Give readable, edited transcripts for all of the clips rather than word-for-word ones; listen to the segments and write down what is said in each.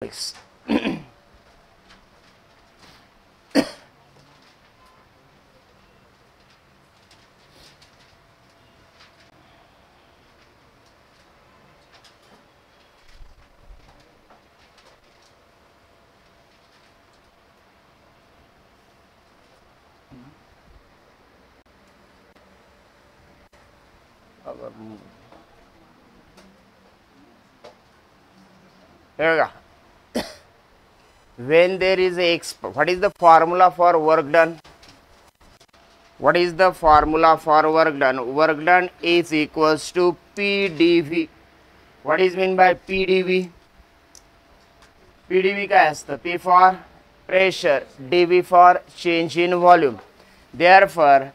Kinematics. हे बघा, when there is a what is the formula for work done? What is the formula for work done? Work done is equals to PdV. What is mean by PdV? PdV काय असतं? P for pressure, dV for change in volume. Therefore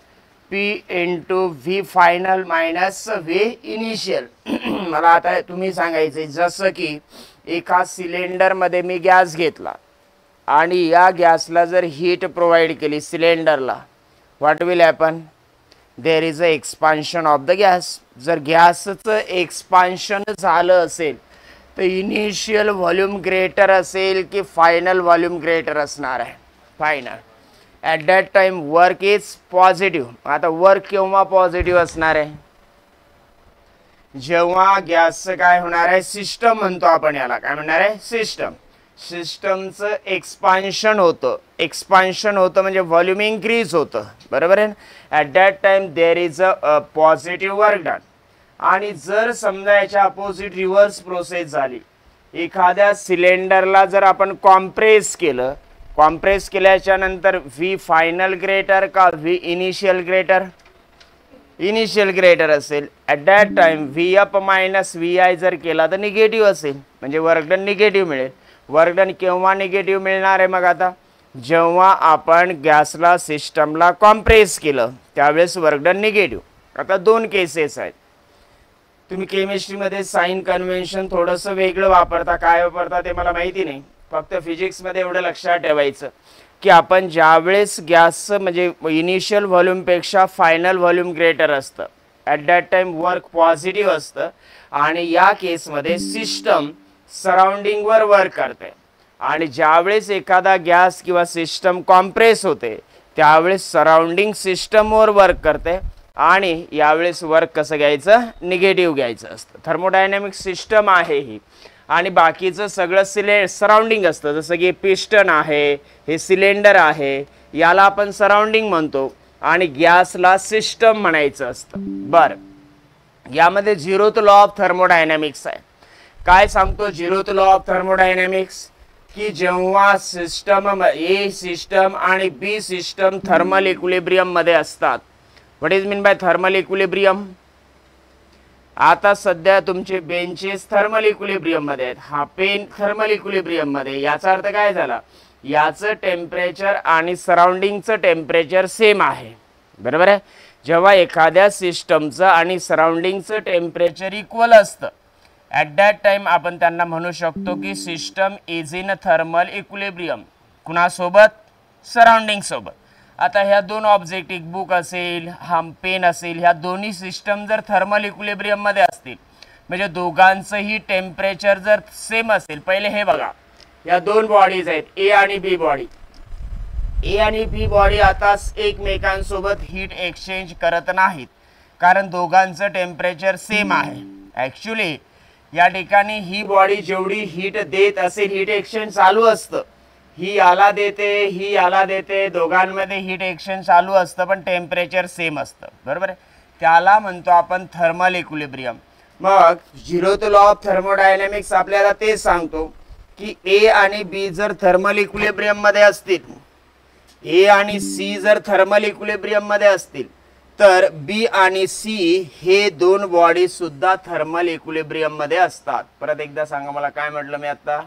P into V final minus V initial. मला आता तुम्ही सांगायचे, जसं की एका cylinder मध्ये मी गॅस घेतला आणि या गॅसला जर हीट प्रोव्हाइड केली सिलेंडरला, what will happen? There is a expansion of the gas. जर गॅसचं एक्सपान्शन झालं असेल तर इनिशियल व्हॉल्यूम ग्रेटर असेल की फायनल व्हॉल्यूम ग्रेटर असणार आहे? Final. At that time work is positive. आता वर्क केव्हा पॉझिटिव्ह असणार आहे? जेव्हा गॅसचं काय होणार आहे? सिस्टम म्हणतो आपण याला. काय म्हणणार आहे? सिस्टम. सिस्टमचं एक्सपान्शन होतं. एक्सपान्शन होतं म्हणजे व्हॉल्यूम इन्क्रीज होतं, बरोबर आहे. At that time there is a positive work done. आणि जर समजा याच्या अपोजिट रिव्हर्स प्रोसेस झाली, एखाद्या सिलेंडरला जर आपण कॉम्प्रेस केलं, कॉम्प्रेस केल्याच्या नंतर व्ही फायनल ग्रेटर का V initial greater? Initial greater असेल. At that time V F minus V I जर केला तर निगेटिव्ह असेल, म्हणजे वर्क डन निगेटिव्ह मिळेल. वर्क डन केव्हा निगेटिव्ह मिळणार आहे मग? आता जेव्हा आपण गॅसला सिस्टमला कॉम्प्रेस केलं त्यावेळेस वर्क डन निगेटिव्ह. आता दोन केसेस आहेत. तुम्ही केमिस्ट्रीमध्ये साइन कन्व्हेन्शन थोडंसं वेगळं वापरता, काय वापरता ते मला माहिती नाही. फक्त फिजिक्समध्ये एवढं लक्षात ठेवायचं की आपण ज्यावेळेस गॅसचं म्हणजे इनिशियल व्हॉल्यूमपेक्षा फायनल व्हॉल्यूम ग्रेटर असतं, at that time work positive असतं. आणि या केसमध्ये सिस्टम सराउंडिंगवर वर्क करते. आणि ज्यावेळेस एखादा गॅस किंवा सिस्टम कॉम्प्रेस होते त्यावेळेस सराउंडिंग सिस्टमवर वर्क करते. आणि यावेळेस वर्क कसं घ्यायचं? निगेटिव्ह घ्यायचं असतं. थर्मोडायनॅमिक सिस्टम आहे ही. आणि बाकीचं सगळं सराउंडिंग असतं. जसं की पिस्टन आहे, हे सिलेंडर आहे, याला आपण सराउंडिंग म्हणतो आणि गॅसला सिस्टम म्हणायचं असतं. बरं, यामध्ये झिरोथ लॉ ऑफ थर्मोडायनॅमिक्स आहे. काय सांगतो झिरोथ लॉ ऑफ थर्मोडायनॅमिक्स? की जेव्हा सिस्टम ए सिस्टम आणि बी सिस्टम थर्मल इक्विलिब्रियम मध्ये असतात. What is mean by thermal equilibrium? आता सध्या तुमचे बेंचेस थर्मल इक्विलिब्रियम मध्ये आहेत, हा पेन थर्मल इक्विलिब्रियम मध्ये. याचा अर्थ काय झाला? याचं टेम्परेचर आणि सराउंडिंगचं टेम्परेचर सेम आहे, बरोबर आहे. जेव्हा एखाद्या सिस्टमचं आणि सराउंडिंगचं टेम्परेचर इक्वल असतं, ॲट दॅट टाइम आपण त्यांना म्हणू शकतो की system is in thermal equilibrium. कुणासोबत? सराउंडिंग सोबत. आता ह्या दोन ऑब्जेक्ट, एक बुक असेल, हा पेन असेल, ह्या दोन्ही सिस्टम जर थर्मल इक्विलिब्रियम मध्ये असतील म्हणजे दोघांचंही टेम्परेचर जर सेम असेल. पहिले हे बघा, या दोन बॉडीज आहेत, ए आणि बी बॉडी. ए आणि बी बॉडी आता एकमेकांसोबत हीट एक्सचेंज करत नाहीत कारण दोघांचं टेम्परेचर सेम आहे. ॲक्च्युली या ठिकाणी ही बॉडी जेवढी हीट देत असेल, हीट एक्सचेंज चालू असतं. ही याला देते, ही याला देते, दोघांमध्ये हीट एक्सचेंज चालू असतं पण टेम्परेचर सेम असतं, बरोबर आहे. त्याला म्हणतो आपण थर्मल इक्विलिब्रियम. मग झिरोथ लॉ ऑफ थर्मोडायनॅमिक्स आपल्याला ते सांगतो की ए आणि बी जर थर्मल इक्विलिब्रियम मध्ये असतील, ए आणि सी जर थर्मल इक्विलिब्रियम मध्ये असतील तर बी आणि सी हे दोन बॉडी सुद्धा थर्मल इक्विलिब्रियम मध्ये असतात. परत एकदा सांगा मला, काय म्हटलं मी आता?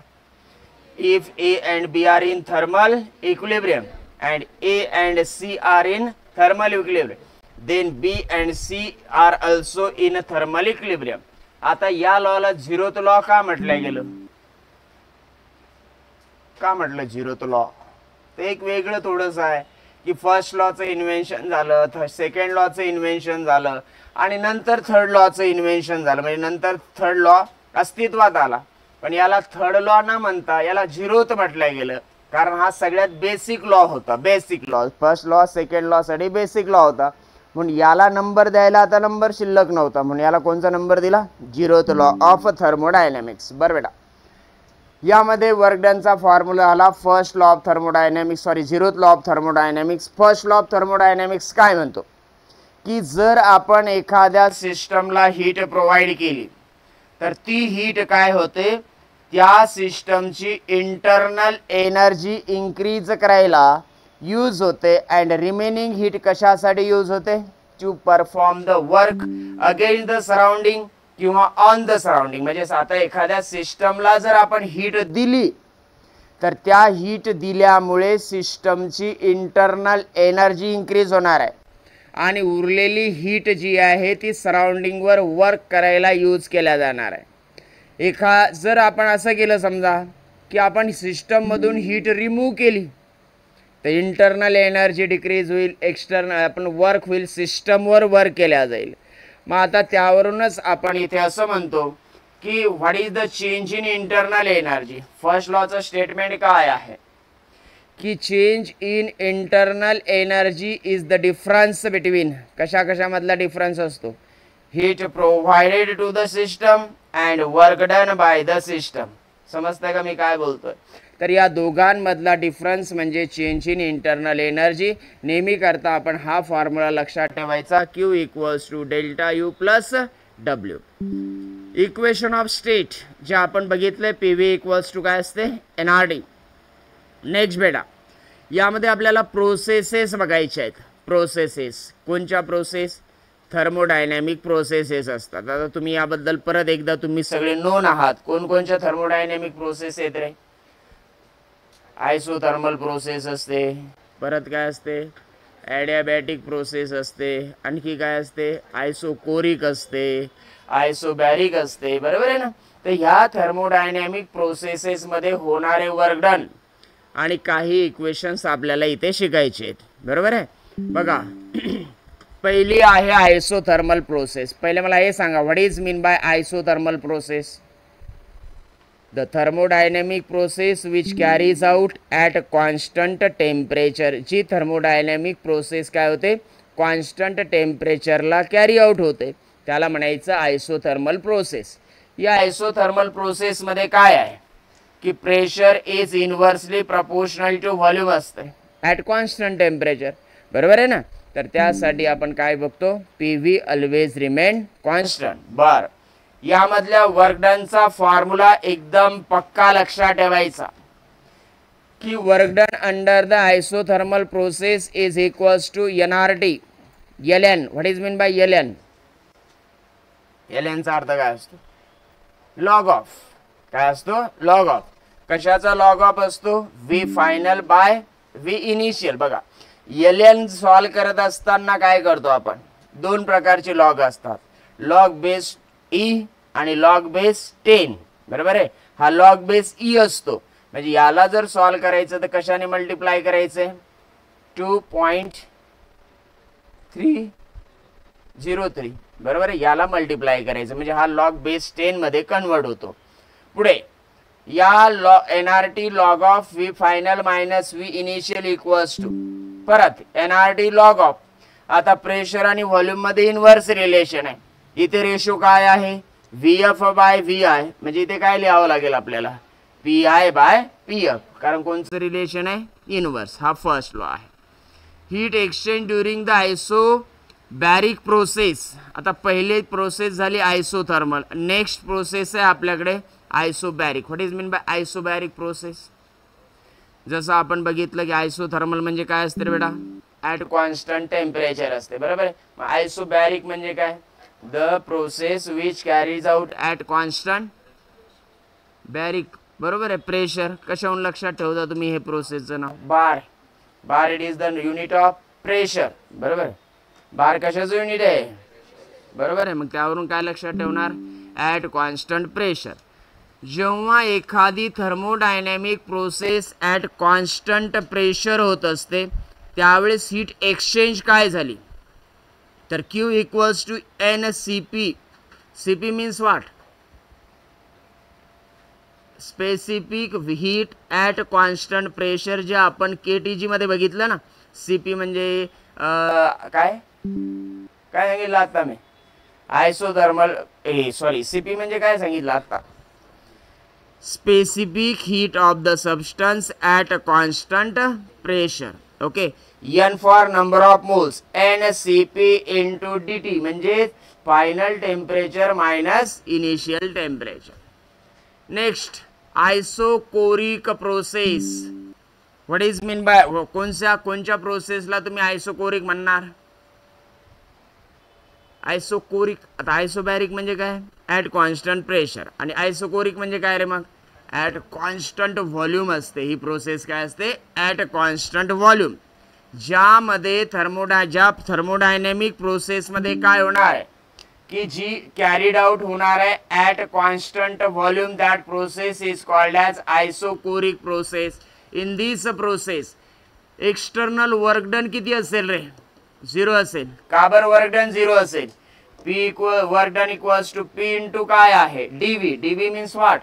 If A and B are in thermal equilibrium and A and C are in thermal equilibrium, then B and C are also in thermal equilibrium. आता या लॉला झिरोथ लॉ का म्हटलं गेलं? का म्हटलं झिरोथ लॉ? ते एक वेगळं थोडंसं आहे की फर्स्ट लॉचं इन्व्हेन्शन झालं, सेकंड लॉचं इन्व्हेन्शन झालं आणि नंतर थर्ड लॉचं इन्व्हेन्शन झालं, म्हणजे नंतर थर्ड लॉ अस्तित्वात आला. पण याला थर्ड लॉ न म्हणता याला झिरोथ म्हटलं गेलं, कारण हा सगळ्यात बेसिक लॉ होता. Basic law, first law second law साठी बेसिक लॉ होता, म्हणून याला नंबर द्यायला आता नंबर शिल्लक नव्हता, म्हणून याला कोणता नंबर दिला? Zeroth law of thermodynamics. बरं बेटा, यामध्ये वर्क डनचा फॉर्म्युला आला first law of thermodynamics, sorry zeroth law of thermodynamics. First law of thermodynamics काय म्हणतो की जर आपण एखाद्या सिस्टमला हीट प्रोव्हाइड केली तर ती हीट काय होते, त्या सिस्टमची इंटरनल एनर्जी इन्क्रीज करायला यूज होते अँड रिमेनिंग हीट कशासाठी यूज होते? To perform the work against the surrounding किंवा ऑन द सराउंडिंग. म्हणजे आता एखाद्या सिस्टमला जर आपण हीट दिली तर त्या हीट दिल्यामुळे सिस्टमची इंटरनल एनर्जी इन्क्रीज होणार आहे आणि उरलेली हीट जी आहे ती सराउंडिंगवर वर्क करायला यूज केल्या जाणार आहे. जर आपण असं केलं समजा की आपण सिस्टममधून हीट रिमूव्ह केली तर इंटरनल एनर्जी डिक्रीज होईल, एक्सटर्नल आपण वर्क होईल, सिस्टमवर वर्क केल्या जाईल. मग आता त्यावरूनच आपण इथे असं म्हणतो की what is the change in internal energy. First लॉचं स्टेटमेंट काय आहे की change in internal energy is the difference between कशा कशामधला डिफरन्स असतो? Heat provided to the system and work done by the system. समजतंय का मी काय बोलतोय? तर या दोघांमधला डिफरन्स म्हणजे चेंज इन इंटरनल एनर्जी. नेहमी करता आपण हा फॉर्म्युला लक्षात ठेवायचा, Q equals to delta U plus W. Equation of state जे आपण बघितले PV इक्वल्स टू काय असते? NRT. नेक्स्ट बेटा, यामध्ये आपल्याला प्रोसेसेस बघायचे आहेत. प्रोसेसेस कोणत्या? प्रोसेस थर्मोडायनॅमिक प्रोसेसेस असतात. आता तुम्ही याबद्दल परत एकदा तुम्ही सगळे नोन आहात. कोणकोणच्या थर्मोडायनॅमिक प्रोसेस आहेत रे? आयसोथर्मल प्रोसेस असते, परत काय असते? ॲडियाबॅटिक प्रोसेस असते, आणखी काय असते? आयसोकोरिक असते, आयसोबॅरिक असते, बरोबर आहे ना? तर ह्या थर्मोडायनॅमिक प्रोसेसेसमध्ये होणारे वर्क डन आणि काही इक्वेशन्स आपल्याला इथे शिकायचे आहेत, बरोबर आहे? बघा, पहिली आहे आयसोथर्मल प्रोसेस. पहिले मला हे सांगा, what is mean by isothermal process? The thermodynamic process which carries out at constant temperature. जी थर्मोडायनॅमिक प्रोसेस काय होते? कॉन्स्टंट टेम्परेचरला कॅरी आउट होते, त्याला म्हणायचं आयसोथर्मल प्रोसेस. या आयसोथर्मल प्रोसेसमध्ये काय आहे की pressure is inversely proportional to volume असते ॲट कॉन्स्टंट टेम्परेचर, बरोबर आहे ना? तर त्यासाठी आपण काय बघतो? PV always remain constant. बर, यामधल्या वर्क डनचा फॉर्म्युला एकदम पक्का लक्षात ठेवायचा की work done under the isothermal process is equals to NRT. LN. What is mean by LN? LN चा अर्थ काय असतो? Log of. काय असतो? Log of. कशाचा लॉग ऑफ असतो? V final by V initial. बघा, LN सॉल्व करत असताना काय करतो आपण? दोन प्रकारचे लॉग असतात, लॉग बेस E आणि लॉग बेस 10, बरोबर आहे? हा लॉग बेस E असतो, म्हणजे याला जर सॉल्व करायचं तर कशाने मल्टिप्लाय करायचे? 2.303, बरोबर आहे? याला मल्टिप्लाय करायचं म्हणजे हा लॉग बेस 10 मध्ये कन्वर्ट होतो. पुढे या NRT log of V final minus V initial equals to परत NRT लॉग ऑफ. आता प्रेशर आणि व्हॉल्यूम मध्ये इनव्हर्स रिलेशन आहे. इथे रेशो काय आहे? VF by VI. म्हणजे इथे काय लिहावं लागेल आपल्याला? PI बाय PF, कारण कोणचं रिलेशन आहे? इनव्हर्स. हा फर्स्ट लॉ आहे. Heat exchange during the isobaric process. आता पहिले प्रोसेस झाली आयसोथर्मल, नेक्स्ट प्रोसेस आहे आपल्याकडे isobaric. What is mean by isobaric process? जसं आपण बघितलं की आयसोथर्मल म्हणजे काय असते बेटा? ॲट कॉन्स्टंट टेम्परेचर असते, बरोबर आहे? मग आयसोबॅरिक म्हणजे काय? The process which carries out at constant baric, बरोबर आहे? प्रेशर. कशाहून लक्षात ठेवता तुम्ही हे प्रोसेसचं नाव? Bar. Bar it is the unit of pressure, बरोबर? बार कशाचं युनिट आहे? बरोबर आहे? मग त्यावरून काय लक्षात ठेवणार? At constant pressure. जेव्हा एखादी thermodynamic process at constant pressure होत असते त्यावेळेस हीट एक्सचेंज काय झाली? तर Q equals to NCP. CP means what? Specific heat at constant pressure, जे आपण KTG मध्ये बघितलं ना. CP म्हणजे काय काय सांगितलं आता मी, आयसोथर्मल, सॉरी CP म्हणजे काय सांगितलं आता, specific heat of the substance at constant pressure. Okay. N for number of moles, NCP into DT म्हणजे final temperature minus initial temperature. Next, isochoric process. What is mean bye, कोणत्या प्रोसेसला तुम्ही isochoric म्हणणार? Isochoric. आता isobaric म्हणजे काय? At constant pressure. आणि isochoric म्हणजे काय रे मग? ॲट कॉन्स्टंट व्हॉल्यूम असते ही प्रोसेस. काय असते? At constant volume. ज्यामध्ये ज्या थर्मोडायनॅमिक प्रोसेसमध्ये काय होणार आहे की जी कॅरीड आउट होणार आहे at constant volume, that process is called as isochoric process. In this process external work done किती असेल रे? 0 असेल. का बरं वर्क डन 0 असेल? Work done equals to P into काय आहे? DV means what?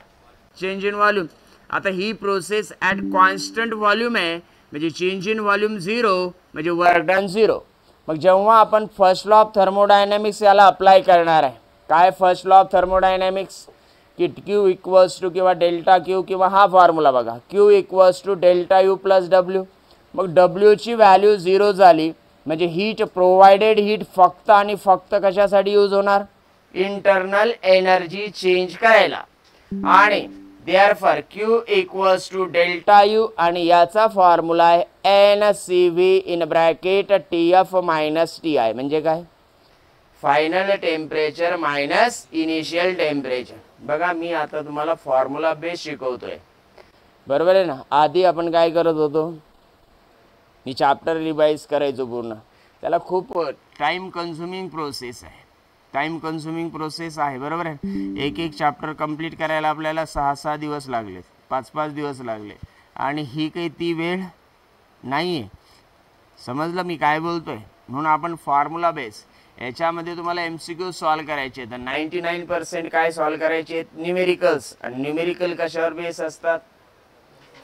Change in volume. आता ही प्रोसेस ॲट कॉन्स्टंट व्हॉल्यूम आहे म्हणजे चेंज इन व्हॉल्यूम 0 म्हणजे वर्क डन 0. मग जेव्हा आपण फर्स्ट लॉ ऑफ थर्मोडायनॅमिक्स याला अप्लाय करणार आहे, काय फर्स्ट लॉ ऑफ थर्मोडायनॅमिक्स की Q इक्वल्स टू किंवा डेल्टा Q किंवा हा फॉर्म्युला बघा, Q equals to delta U plus W. मग W ची व्हॅल्यू 0 झाली म्हणजे हीट प्रोव्हाइडेड हीट फक्त आणि फक्त कशासाठी यूज होणार? इंटरनल एनर्जी चेंज करायला. आणि therefore Q equals to delta U आणि याचा फॉर्म्युला आहे NCV in bracket TF minus TI म्हणजे काय? Final temperature minus initial temperature. बघा मी आता तुम्हाला फॉर्म्युला बेस शिकवतोय, बरोबर आहे ना. आधी आपण काय करत होतो, मी चॅप्टर रिवाइज करायचो पूर्ण. त्याला खूप टाइम कन्झ्युमिंग प्रोसेस आहे, टाइम कन्झ्युमिंग प्रोसेस आहे, बरोबर आहे. एक चॅप्टर कंप्लीट करायला आपल्याला 6-6 दिवस लागले, 5-5 दिवस लागले. आणि ही काही ती वेळ नाही आहे. समजलं मी काय बोलतोय? म्हणून आपण फॉर्म्युला बेस याच्यामध्ये तुम्हाला MCQ सॉल्व करायचे तर 99% काय सॉल्व करायचे? न्यूमेरिकल्स. आणि न्यूमेरिकल कशावर बेस असतात?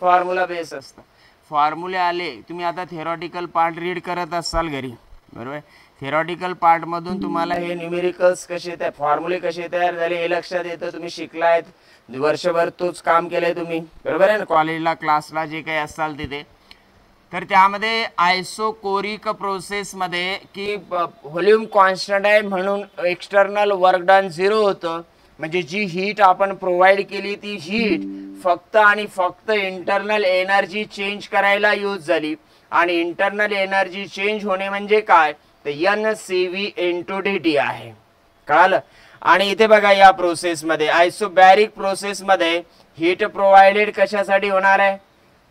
फॉर्म्युला बेस असतात. फॉर्म्युले आले, तुम्ही आता थेरॉटिकल पार्ट रीड करत असाल घरी, बरोबर. थेरॉटिकल पार्टमधून तुम्हाला हे न्यूमेरिकल्स कसे, त्या फॉर्म्युले कसे तयार झाले हे लक्षात येतं. तुम्ही शिकलायत, वर्षभर तोच काम केलंय तुम्ही, बरोबर आहे ना. कॉलेजला क्लासला जे काही असाल तिथे, तर त्यामध्ये आयसोकोरिक प्रोसेसमध्ये की व्हॉल्यूम कॉन्स्टंट आहे म्हणून एक्सटर्नल वर्क डन 0 होतं. म्हणजे जी हीट आपण प्रोव्हाइड केली ती हीट फक्त आणि फक्त इंटरनल एनर्जी चेंज करायला यूज झाली. आणि इंटरनल एनर्जी चेंज होणे म्हणजे काय? तर NCV इंटू DT आहे. कळालं? आणि इथे बघा या प्रोसेसमध्ये, आयसोबॅरिक प्रोसेसमध्ये हीट प्रोव्हाइडेड कशासाठी होणार आहे?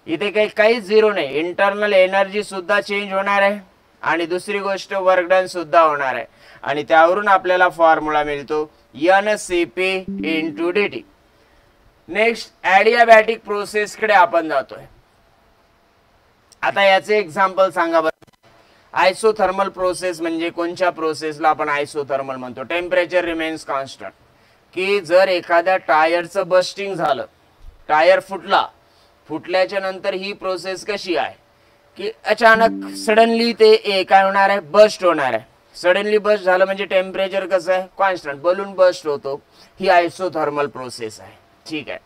इथे काही 0 नाही, इंटरनल एनर्जी सुद्धा चेंज होणार आहे आणि दुसरी गोष्ट वर्क डन सुद्धा होणार आहे. आणि त्यावरून आपल्याला फॉर्म्युला मिळतो NCP into DT. Next, adiabatic प्रोसेसकडे आपण जातोय. आता याचे एक्झाम्पल सांगा बरं. आयसोथर्मल प्रोसेस म्हणजे कोणत्या प्रोसेसला आपण आयसोथर्मल म्हणतो? Temperature remains constant. की जर एखाद्या टायरचं बस्टिंग झालं, टायर फुटल्याच्या नंतर ही प्रोसेस कशी आहे की अचानक सडनली ते काय होणार आहे? बस्ट होणार आहे. सडनली बस्ट झालं म्हणजे टेम्परेचर कसं आहे? कॉन्स्टंट. बलून बस्ट होतो. ही आयसोथर्मल प्रोसेस आहे. ठीक आहे.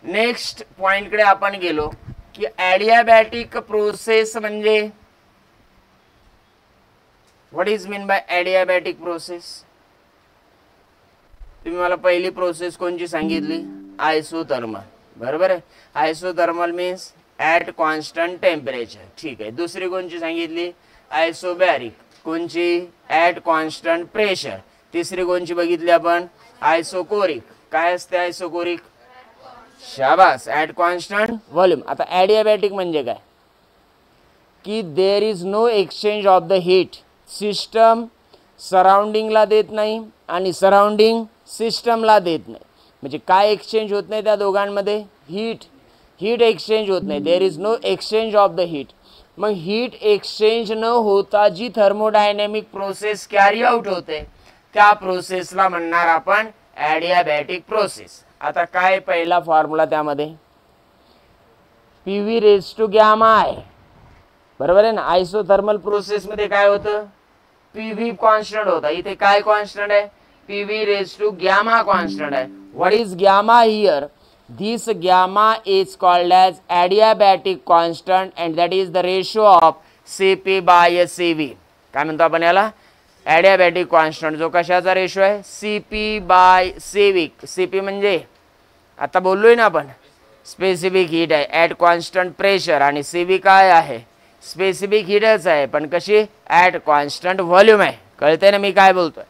नेक्स्ट पॉइंटकडे आपण गेलो की ॲडियाबॅटिक प्रोसेस म्हणजे what is mean by adiabatic process? तुम्ही मला पहिली प्रोसेस कोणची सांगितली? आयसोथर्मल, बरोबर आहे. Isothermal means at constant temperature. ठीक आहे. दुसरी कोणची सांगितली? आयसोबॅरिक. कोणची? At constant pressure. तिसरी कोणची बघितली आपण? आयसोकोरिक. काय असते आयसोकोरिक? शाबास, ॲट कॉन्स्टंट व्हॉल्यूम. आता ॲडियाबॅटिक म्हणजे काय? की there is no exchange of the heat. System सराउंडिंगला देत नाही आणि सराउंडिंग सिस्टमला देत नाही. म्हणजे काय एक्सचेंज होत नाही त्या दोघांमध्ये? हीट एक्सचेंज होत नाही. There is no exchange of the heat. मग हीट एक्सचेंज न होता जी थर्मोडायनॅमिक प्रोसेस कॅरी आउट होते त्या प्रोसेसला म्हणणार आपण ॲडियाबॅटिक प्रोसेस. आता काय पहिला फॉर्म्युला त्यामध्ये PV रेज टू गॅमा आहे, बरोबर आहे ना. आयसोथर्मल प्रोसेस मध्ये काय होतं, PV कॉन्स्टंट होता, इथे काय कॉन्स्टंट आहे, PV raise to gamma constant आहे. What is gamma here, this gamma is called as adiabatic constant and that is the ratio of CP by CV. काय म्हणतो आपण याला, ॲडियाबॅटिक कॉन्स्टंट, जो कशाचा रेशो आहे, CP बाय CV. CP म्हणजे आता बोललोय ना आपण, स्पेसिफिक हीट आहे ॲट कॉन्स्टंट प्रेशर, आणि CV काय आहे, स्पेसिफिक हीटच आहे पण कशी, ॲट कॉन्स्टंट व्हॉल्यूम आहे. कळते ना मी काय बोलतोय.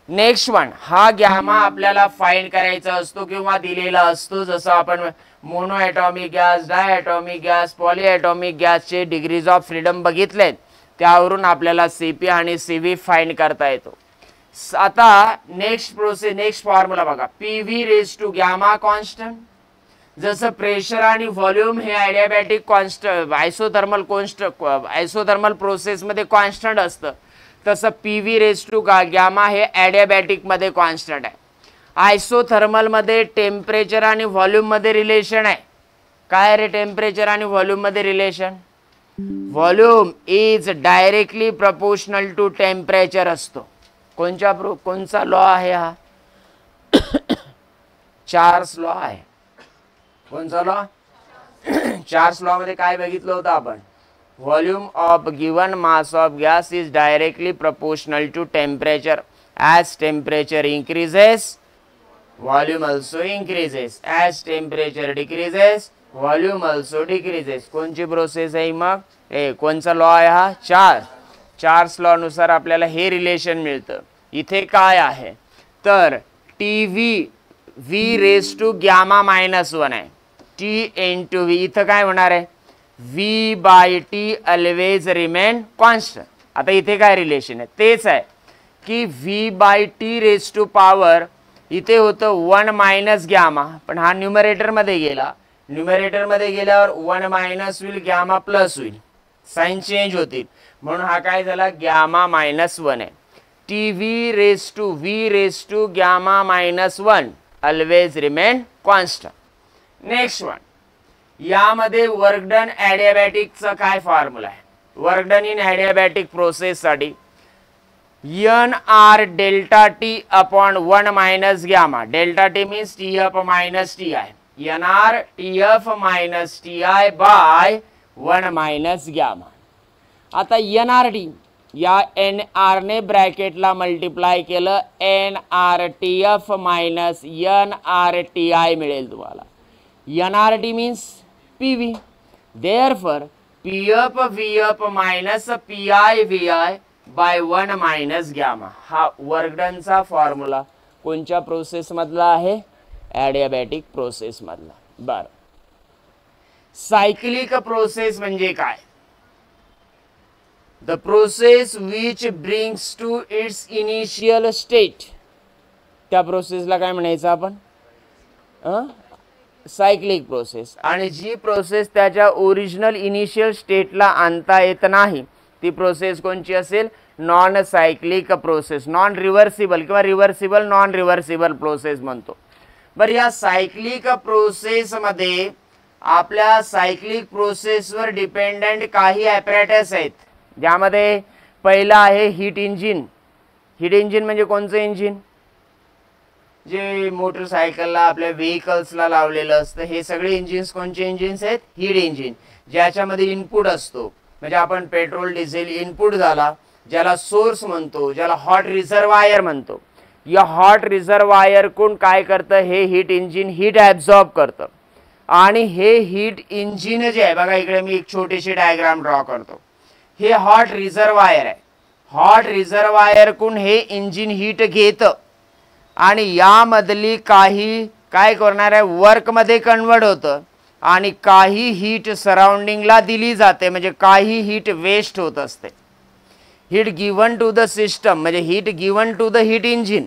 नेक्स्ट वन, हा गॅमा आपल्याला फाइंड करायचा असतो किंवा दिलेला असतो, जसं आपण mono atomic gas, diatomic gas, पॉलीॲटॉमिक गॅसचे डिग्रीज ऑफ फ्रीडम बघितलेत, त्यावरून आपल्याला CP आणि CV फाइंड करता येतो. आता नेक्स्ट प्रोसेस, नेक्स्ट फॉर्म्युला बघा, PV raise to gamma constant. जसं प्रेशर आणि व्हॉल्यूम हे ॲडियाबॅटिक कॉन्स्टंट आयसोथर्मल प्रोसेसमध्ये कॉन्स्टंट असतं, तसं PV रेज टू गॅमा हे ॲडियाबॅटिकमध्ये कॉन्स्टंट आहे. आयसोथर्मलमध्ये टेम्परेचर आणि व्हॉल्यूममध्ये रिलेशन आहे. काय रे टेम्परेचर आणि व्हॉल्यूममध्ये relation, volume is directly proportional to temperature असतो. कोणचा लॉ आहे हा, चार्ल्स लॉ आहे. कोणचा लॉ, चार्ल्स लॉ मध्ये काय बघितलं होतं आपण, volume of given mass of gas is directly proportional to temperature. As temperature increases volume also increases, as temperature decreases volume also decreases. कोणची प्रोसेस आहे मग, कोणचा लॉ आहे हा, चार्ल्स लॉ नुसार आपल्याला हे रिलेशन मिळतं. इथे काय आहे तर V रेज टू गॅमा -1 आहे, T into V. इथं काय होणार आहे, V by T always remain constant. आता इथे काय रिलेशन आहे, तेच आहे की V by T raise to power, इथे होतं 1 मायनस गॅमा, पण हा न्यूमरेटरमध्ये गेला, न्यूमरेटरमध्ये गेल्यावर 1 मायनस होईल, गॅमा प्लस होईल, साइन चेंज होतील, म्हणून हा काय झाला, गॅमा -1 आहे. V raise to gamma -1 always remain constant. Next one, यामध्ये वर्क डन ॲडियाबॅटिकचा काय फॉर्म्युला आहे, work done in adiabatic process साठी NR delta T upon 1 minus gamma. Delta T means TF minus TI, NR TF minus TI by 1 minus gamma. आता NRT या NR ने ब्रॅकेटला multiply केलं, NRTF मायनस NRTI मिळेल तुम्हाला. NRT means PV, therefore PF VF minus PI VI by 1 minus gamma. हा work डनचा formula कोणत्या प्रोसेस मधला आहे, ॲडियाबॅटिक प्रोसेस मधला. बरं, सायक्लिक प्रोसेस म्हणजे काय, the process which brings to its initial state, त्या प्रोसेसला काय म्हणायचं आपण, सायक्लिक प्रोसेस. आणि जी प्रोसेस त्याच्या ओरिजिनल इनिशियल स्टेटला आणता येत नाही ती प्रोसेस कोणची असेल, non cyclic process, non reversible किंवा रिव्हर्सिबल नॉन रिव्हर्सिबल प्रोसेस म्हणतो. बरं, या सायक्लिक प्रोसेसमध्ये आपल्या सायक्लिक प्रोसेसवर डिपेंडंट काही ॲपरेटस आहेत, ज्यामध्ये पहिला आहे हीट इंजिन. हीट इंजिन म्हणजे कोणचं इंजिन, जे मोटरसायकलला आपल्या व्हेकल्सला लावलेलं असतं, हे सगळे इंजिन्स कोणचे इंजिन्स आहेत, हीट इंजिन, ज्याच्यामध्ये इनपुट असतो. म्हणजे आपण पेट्रोल डिझेल इनपुट झाला, ज्याला सोर्स म्हणतो, ज्याला हॉट रिझर्वायर म्हणतो. या हॉट रिझर्वायर कोण काय करतं, हे हीट इंजिन हीट ॲब्झॉर्ब करतं. आणि हे हीट इंजिन जे आहे बघा, इकडे मी एक छोटीशी डायग्राम ड्रॉ करतो, हे हॉट रिझर्वायर आहे. हॉट रिझर्वायर कोण हे इंजिन हीट घेतं आणि यामधली काही काय करणार आहे, वर्कमध्ये कन्वर्ट होतं आणि काही हीट सराउंडिंगला दिली जाते, म्हणजे काही हीट वेस्ट होत असते. Heat given to the system म्हणजे heat given to the heat engine,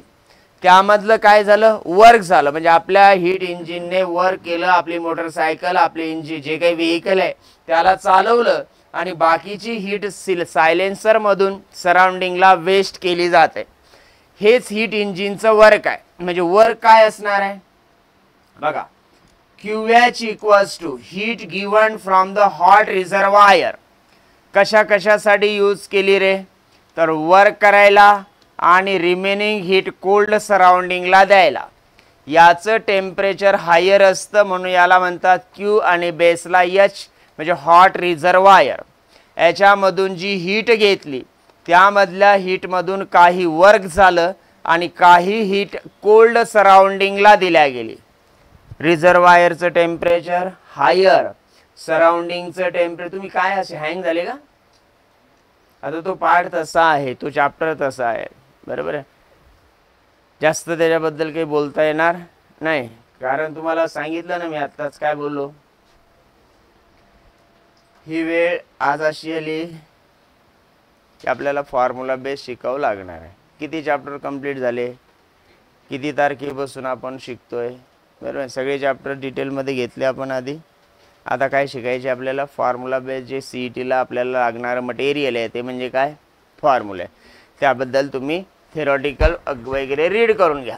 त्यामधलं काय झालं, वर्क झालं. म्हणजे आपल्या हीट इंजिनने वर्क केलं, आपली मोटरसायकल, आपले इंजिन जे काही व्हेकल आहे त्याला चालवलं आणि बाकीची हीट सायलेन्सर मधून सराउंडिंगला वेस्ट केली जाते. हेच हीट इंजिनचं वर्क आहे. म्हणजे वर्क काय असणार आहे, बघा QH equals to heat given from the hot reservoir. कशा कशासाठी यूज केली रे, तर वर्क करायला आणि रिमेनिंग हीट कोल्ड सराउंडिंगला द्यायला. याचं टेम्परेचर हायर असतं म्हणून याला म्हणतात Q आणि बेसला H म्हणजे हॉट रिझर्वायर. याच्यामधून जी हीट घेतली त्यामधल्या हीटमधून काही वर्क झालं आणि काही हीट कोल्ड सराउंडिंगला दिल्या गेली. रिझर्वायरचं टेम्परेचर हायर, सराउंडिंगचं टेम्परेचर. तुम्ही काय असे हँग झाले का? आता तो पार्ट तसा आहे, तो चॅप्टर तसा आहे, बरोबर आहे. जास्त त्याच्याबद्दल काही बोलता येणार नाही, कारण तुम्हाला सांगितलं ना मी आत्ताच काय बोललो. ही वेळ आज अशी आली की आपल्याला फॉर्म्युला बेस शिकावं लागणार आहे. किती चॅप्टर कंप्लीट झाले, किती तारखेपासून आपण शिकतोय, बरोबर. सगळे चॅप्टर डिटेलमध्ये घेतले आपण आधी. आता काय शिकायचे आपल्याला, फॉर्म्युला बेस. जे CETला आपल्याला लागणारं मटेरियल आहे ते म्हणजे काय, फॉर्म्युले. त्याबद्दल तुम्ही थेरॉटिकल वगैरे रीड करून घ्या.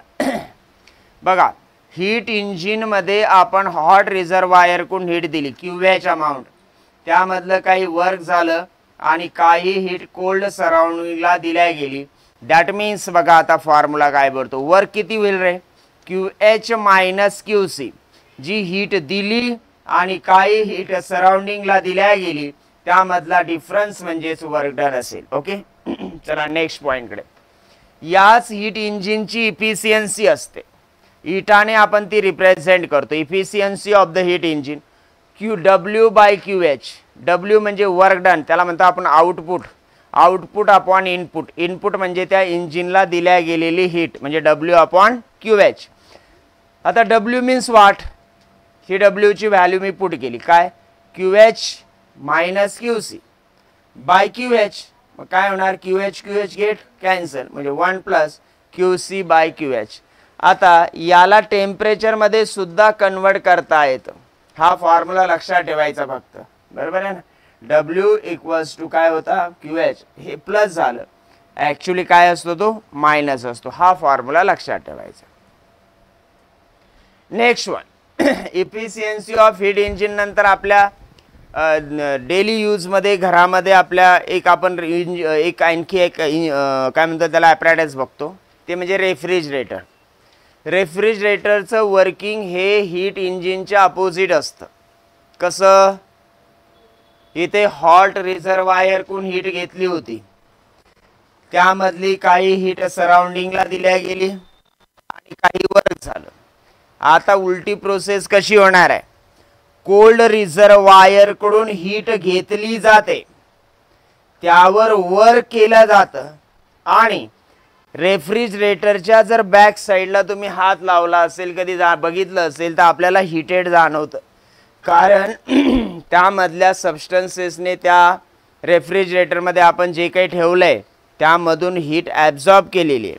बघा हीट इंजिनमध्ये आपण हॉट रिझर्वायरकडून हीट दिली QH अमाऊंट, त्यामधलं काही वर्क झालं आणि काही हीट कोल्ड सराउंडिंगला दिल्या गेली. दॅट मीन्स बघा आता फॉर्म्युला काय भरतो, वर्क किती होईल रे, QH मायनस QC. जी हीट दिली आणि काही हीट सराउंडिंगला दिल्या गेली त्यामधला डिफरन्स म्हणजेच वर्क डन असेल. ओके चला नेक्स्ट पॉईंटकडे. याच हीट इंजिनची इफिशियन्सी असते, इटाने आपण ती रिप्रेझेंट करतो. Efficiency of the heat engine W by QH. W म्हणजे वर्क डन, त्याला म्हणतो आपण output. Output upon input. Input म्हणजे त्या इंजिनला दिल्या गेलेली हीट म्हणजे W अपॉन QH. आता W मीन्स वाट, ही W ची व्हॅल्यू मी पुट केली काय, QH minus QC by QH. मग काय होणार, QH QH गेट कॅन्सल म्हणजे 1 प्लस QC बाय QH. आता याला टेम्परेचरमध्ये सुद्धा कन्वर्ट करता येतं. हा फॉर्म्युला लक्षात ठेवायचा फक्त, बरोबर आहे ना. W इक्वल्स टू काय होता QH, हे प्लस झालं, ॲक्च्युली काय असतो तो मायनस असतो. हा फॉर्म्युला लक्षात ठेवायचा. Next one efficiency of heat engine. नंतर आपल्या डेली यूजमध्ये घरामध्ये आपल्या एक आपण एक आणखी एक काय म्हणतात त्याला ॲपॅरेटस बघतो, ते म्हणजे रेफ्रिजरेटर. रेफ्रिजरेटरचं वर्किंग हे हीट इंजिनच्या अपोजिट असतं. कसं, इथे हॉट रिझर्वायरकडून हीट घेतली होती, त्यामधली काही हीट सराउंडिंगला दिल्या गेली आणि काही वर्क झालं. आता उलटी प्रोसेस कशी होणार आहे, कोल्ड रिझर्वायर कडून हीट घेतली जाते, त्यावर वर्क केलं जातं आणि रेफ्रिजरेटरच्या जर बॅक साईडला तुम्ही हात लावला असेल, कधी बघितलं असेल तर आपल्याला हिटेड जाणवतं. कारण त्यामधल्या सबस्टन्सेसने त्या रेफ्रिजरेटरमध्ये आपण जे काही ठेवलंय त्यामधून हीट ॲब्झॉर्ब केलेली आहे.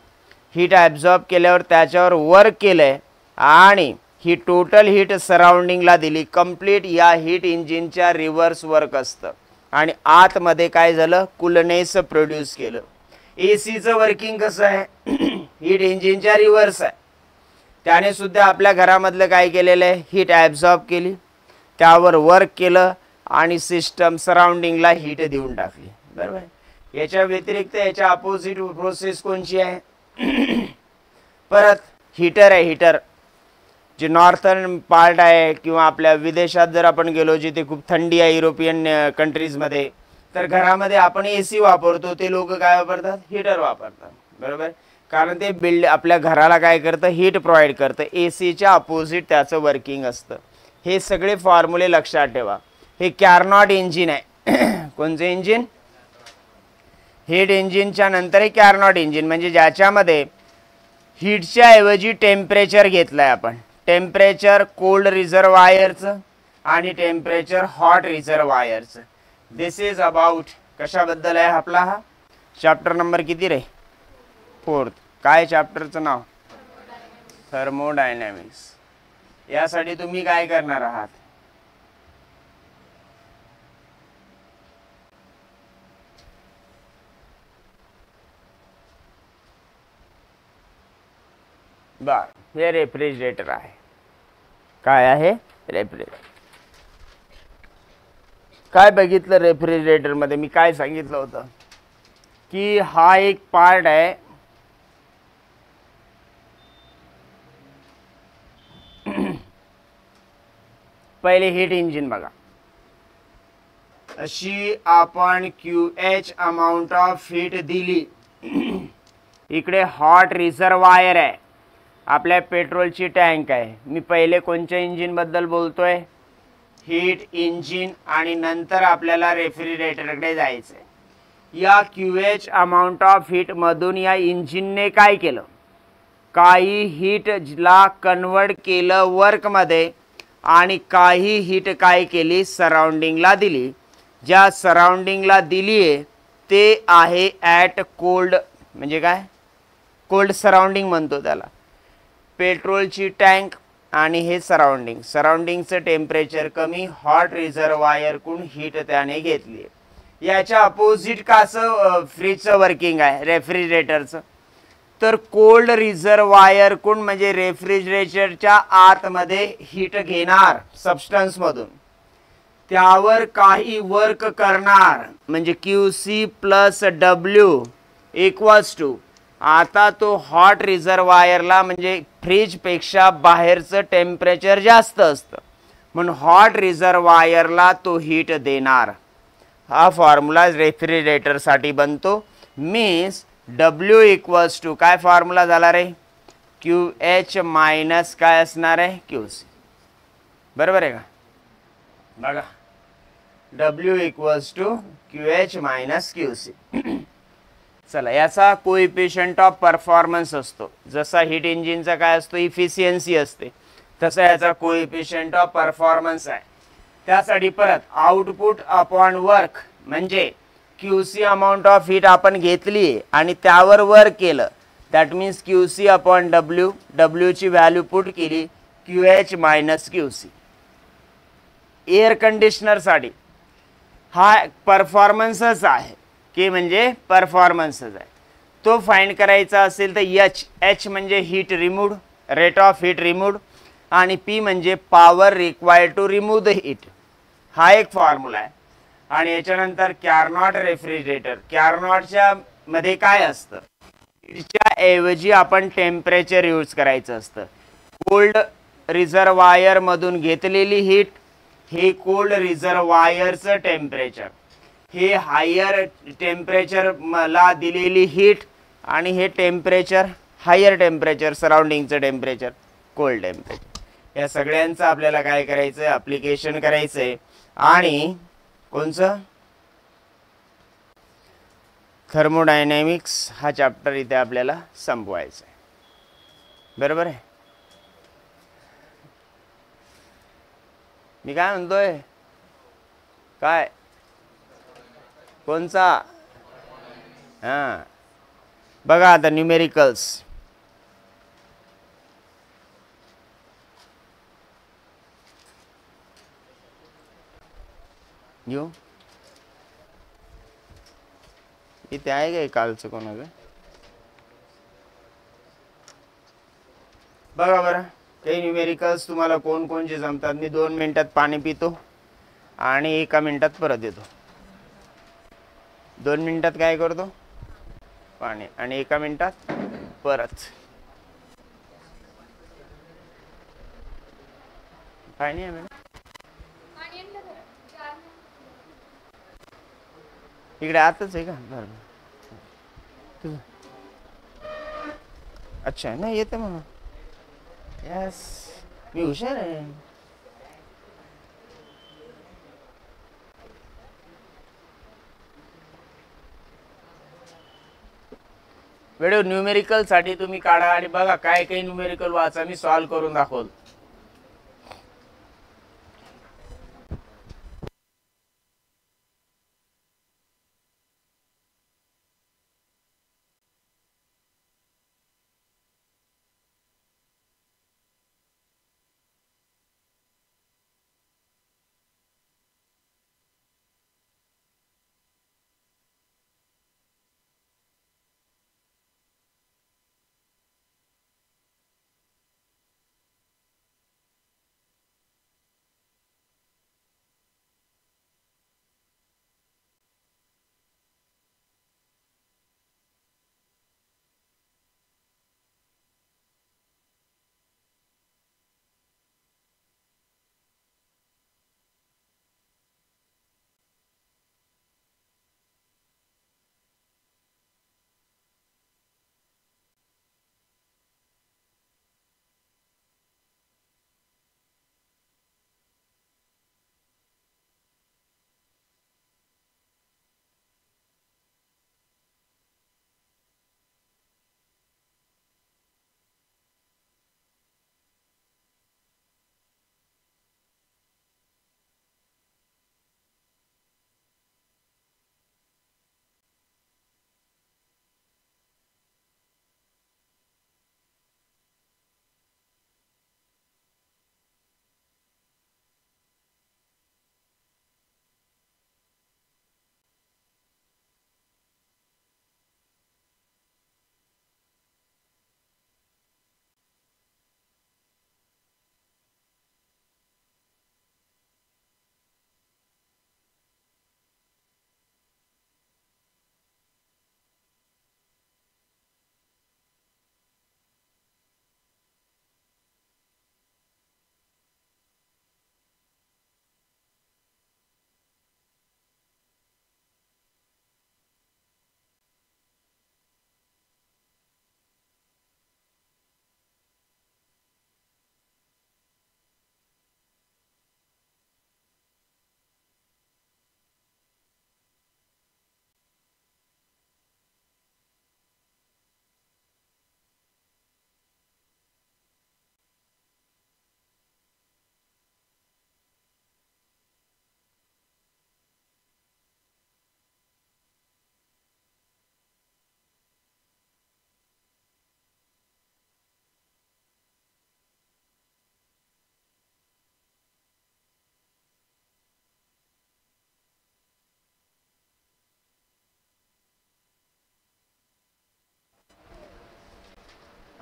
हीट ॲब्झॉर्ब केल्यावर त्याच्यावर वर्क केलंय आणि ही टोटल हीट सराउंडिंगला दिली. कंप्लीट या हीट इंजिनच्या रिव्हर्स वर्क असतं आणि आतमध्ये काय झालं, कूलनेस प्रोड्यूस केलं. ACचं वर्किंग कसं आहे, हीट इंजिनच्या रिव्हर्स आहे. त्याने सुद्धा आपल्या घरामधलं काय केलेलं आहे, हीट ॲब्झॉर्ब केली, त्यावर वर्क केलं आणि सिस्टम सराउंडिंगला हीट देऊन टाकली, बरोबर. याच्या व्यतिरिक्त याच्या अपोजिट प्रोसेस कोणची आहे, परत हीटर आहे. हीटर जे नॉर्थर्न पार्ट आहे किंवा आपल्या विदेशात जर आपण गेलो जिथे खूप थंडी आहे युरोपियन कंट्रीजमध्ये, तर घरामध्ये आपण AC वापरतो, ते लोक काय वापरतात, हीटर वापरतात, बरोबर. कारण ते आपल्या घराला काय करतं, हीट प्रोव्हाइड करतं. ACच्या अपोजिट त्याचं वर्किंग असतं. हे सगळे फॉर्म्युले लक्षात ठेवा. हे कॅरनॉट इंजिन आहे. कोणचं इंजिन, हीट इंजिनच्या नंतर हे कॅरनॉट इंजिन म्हणजे ज्याच्यामध्ये हीटच्या ऐवजी टेम्परेचर घेतलंय आपण. टेम्परेचर कोल्ड रिझर्वायरचं आणि टेम्परेचर हॉट रिझर्वायरचं. दिस इज अबाउट कशाबद्दल आहे आपला हा चॅप्टर नंबर किती रे, 4th. काय चॅप्टरचं नाव, थर्मोडायनॅमिक्स. यासाठी तुम्ही काय करणार आहात, बर हे रेफ्रिजरेटर आहे. काय आहे रेफ्रिजरेटर. काय बघितलं रेफ्रिजरेटर मध्ये, मी काय सांगितलं होतं की हा एक पार्ट आहे पहिले हीट इंजिन बघा. अशी आपण QH अमाऊंट ऑफ हीट दिली. इकडे हॉट रिझर्वायर आहे, आपल्या पेट्रोलची टँक आहे. मी पहिले कोणत्या इंजिन बद्दल बोलतोय, हीट इंजिन, आणि नंतर आपल्याला रेफ्रिजरेटरकडे जायचंय. या QH अमाऊंट ऑफ हीट मधून या इंजिनने काय केलं, काही हीटला कन्वर्ट केलं वर्कमध्ये, आणि काही हीट काय केली सराउंडिंगला दिली. ज्या सराउंडिंगला दिली आहे ते आहे ॲट कोल्ड, म्हणजे काय कोल्ड सराउंडिंग म्हणतो त्याला. पेट्रोलची टँक आणि हे सराउंडिंग, सराउंडिंगचं टेम्परेचर कमी, हॉट रिझर्वायरकडून हीट त्याने घेतली. याच्या अपोजिट कसं फ्रीजचं वर्किंग आहे रेफ्रिजरेटरचं, तर कोल्ड रिझर्वायरकडून म्हणजे रेफ्रिजरेटरच्या आतमध्ये हीट घेणार सबस्टन्समधून, त्यावर काही वर्क करणार, म्हणजे QC plus W equals to, आता तो हॉट रिझर्वायरला म्हणजे फ्रीजपेक्षा बाहेरचं टेम्परेचर जास्त असतं म्हणून हॉट रिझर्वायरला तो हीट देणार. हा फॉर्म्युला रेफ्रिजरेटरसाठी बनतो. मीन्स W इक्वल्स टू काय फॉर्म्युला झाला रे, QH मायनस काय असणार आहे QC. बरोबर आहे का, बघा W equals to QH minus QC. चला, याचा कोइफिशियंट ऑफ परफॉर्मन्स असतो. जसा हीट इंजिनचा काय असतो इफिशियन्सी असते, तसा याचा कोइफिशियंट ऑफ परफॉर्मन्स आहे. त्यासाठी परत आउटपुट अपॉन वर्क, म्हणजे QC अमाऊंट ऑफ हीट आपण घेतली आणि त्यावर वर्क केलं, that means QC upon W, W ची व्हॅल्यू पुट केली QH मायनस QC. एअर कंडिशनरसाठी हा परफॉर्मन्सच आहे, की म्हणजे परफॉर्मन्सच आहे. तो फाइंड करायचा असेल तर H म्हणजे heat removed, rate of heat removed, आणि P म्हणजे power required to remove the heat. हा एक फॉर्म्युला आहे. आणि याच्यानंतर कॅरनॉट रेफ्रिजरेटर, कॅरनॉटच्या मध्ये काय असतं, हीटच्या ऐवजी आपण टेम्परेचर यूज करायचं असतं. कोल्ड रिझर्वायर मधून घेतलेली हीट, हे कोल्ड रिझर्वायरचं टेम्परेचर, हे हायर टेम्परेचर मला दिलेली हीट, आणि हे टेम्परेचर हायर टेम्परेचर सराउंडिंगचं टेम्परेचर कोल्ड टेम्परेचर. या सगळ्यांचं आपल्याला काय करायचं आहे, ॲप्लिकेशन करायचं आहे. आणि कोणचं थर्मोडायनॅमिक्स हा चॅप्टर इथे आपल्याला संपवायचा आहे. बरोबर आहे, मी काय म्हणतोय, काय कोणचा, हां बघा आता न्यूमेरिकल्स. येऊ इथे आहे काय कालचं कोणाचं, बघा बरं काही न्यूमेरिकल्स तुम्हाला कोणकोणचे जमतात. मी 2 मिनिटात पाणी पितो आणि 1 मिनिटात परत येतो. 2 मिनिटात काय करतो पाणी, आणि 1 मिनिटात परत. पाणी आहे मॅडम इकडे आतच आहे का, बरं अच्छा नाही येते म्हणून. यस, मी हुशार आहे. व्हिडिओ न्यूमेरिकल साठी तुम्ही काढा आणि बघा काय काही न्यूमेरिकल वाचा, मी सॉल्व्ह करून दाखवतो.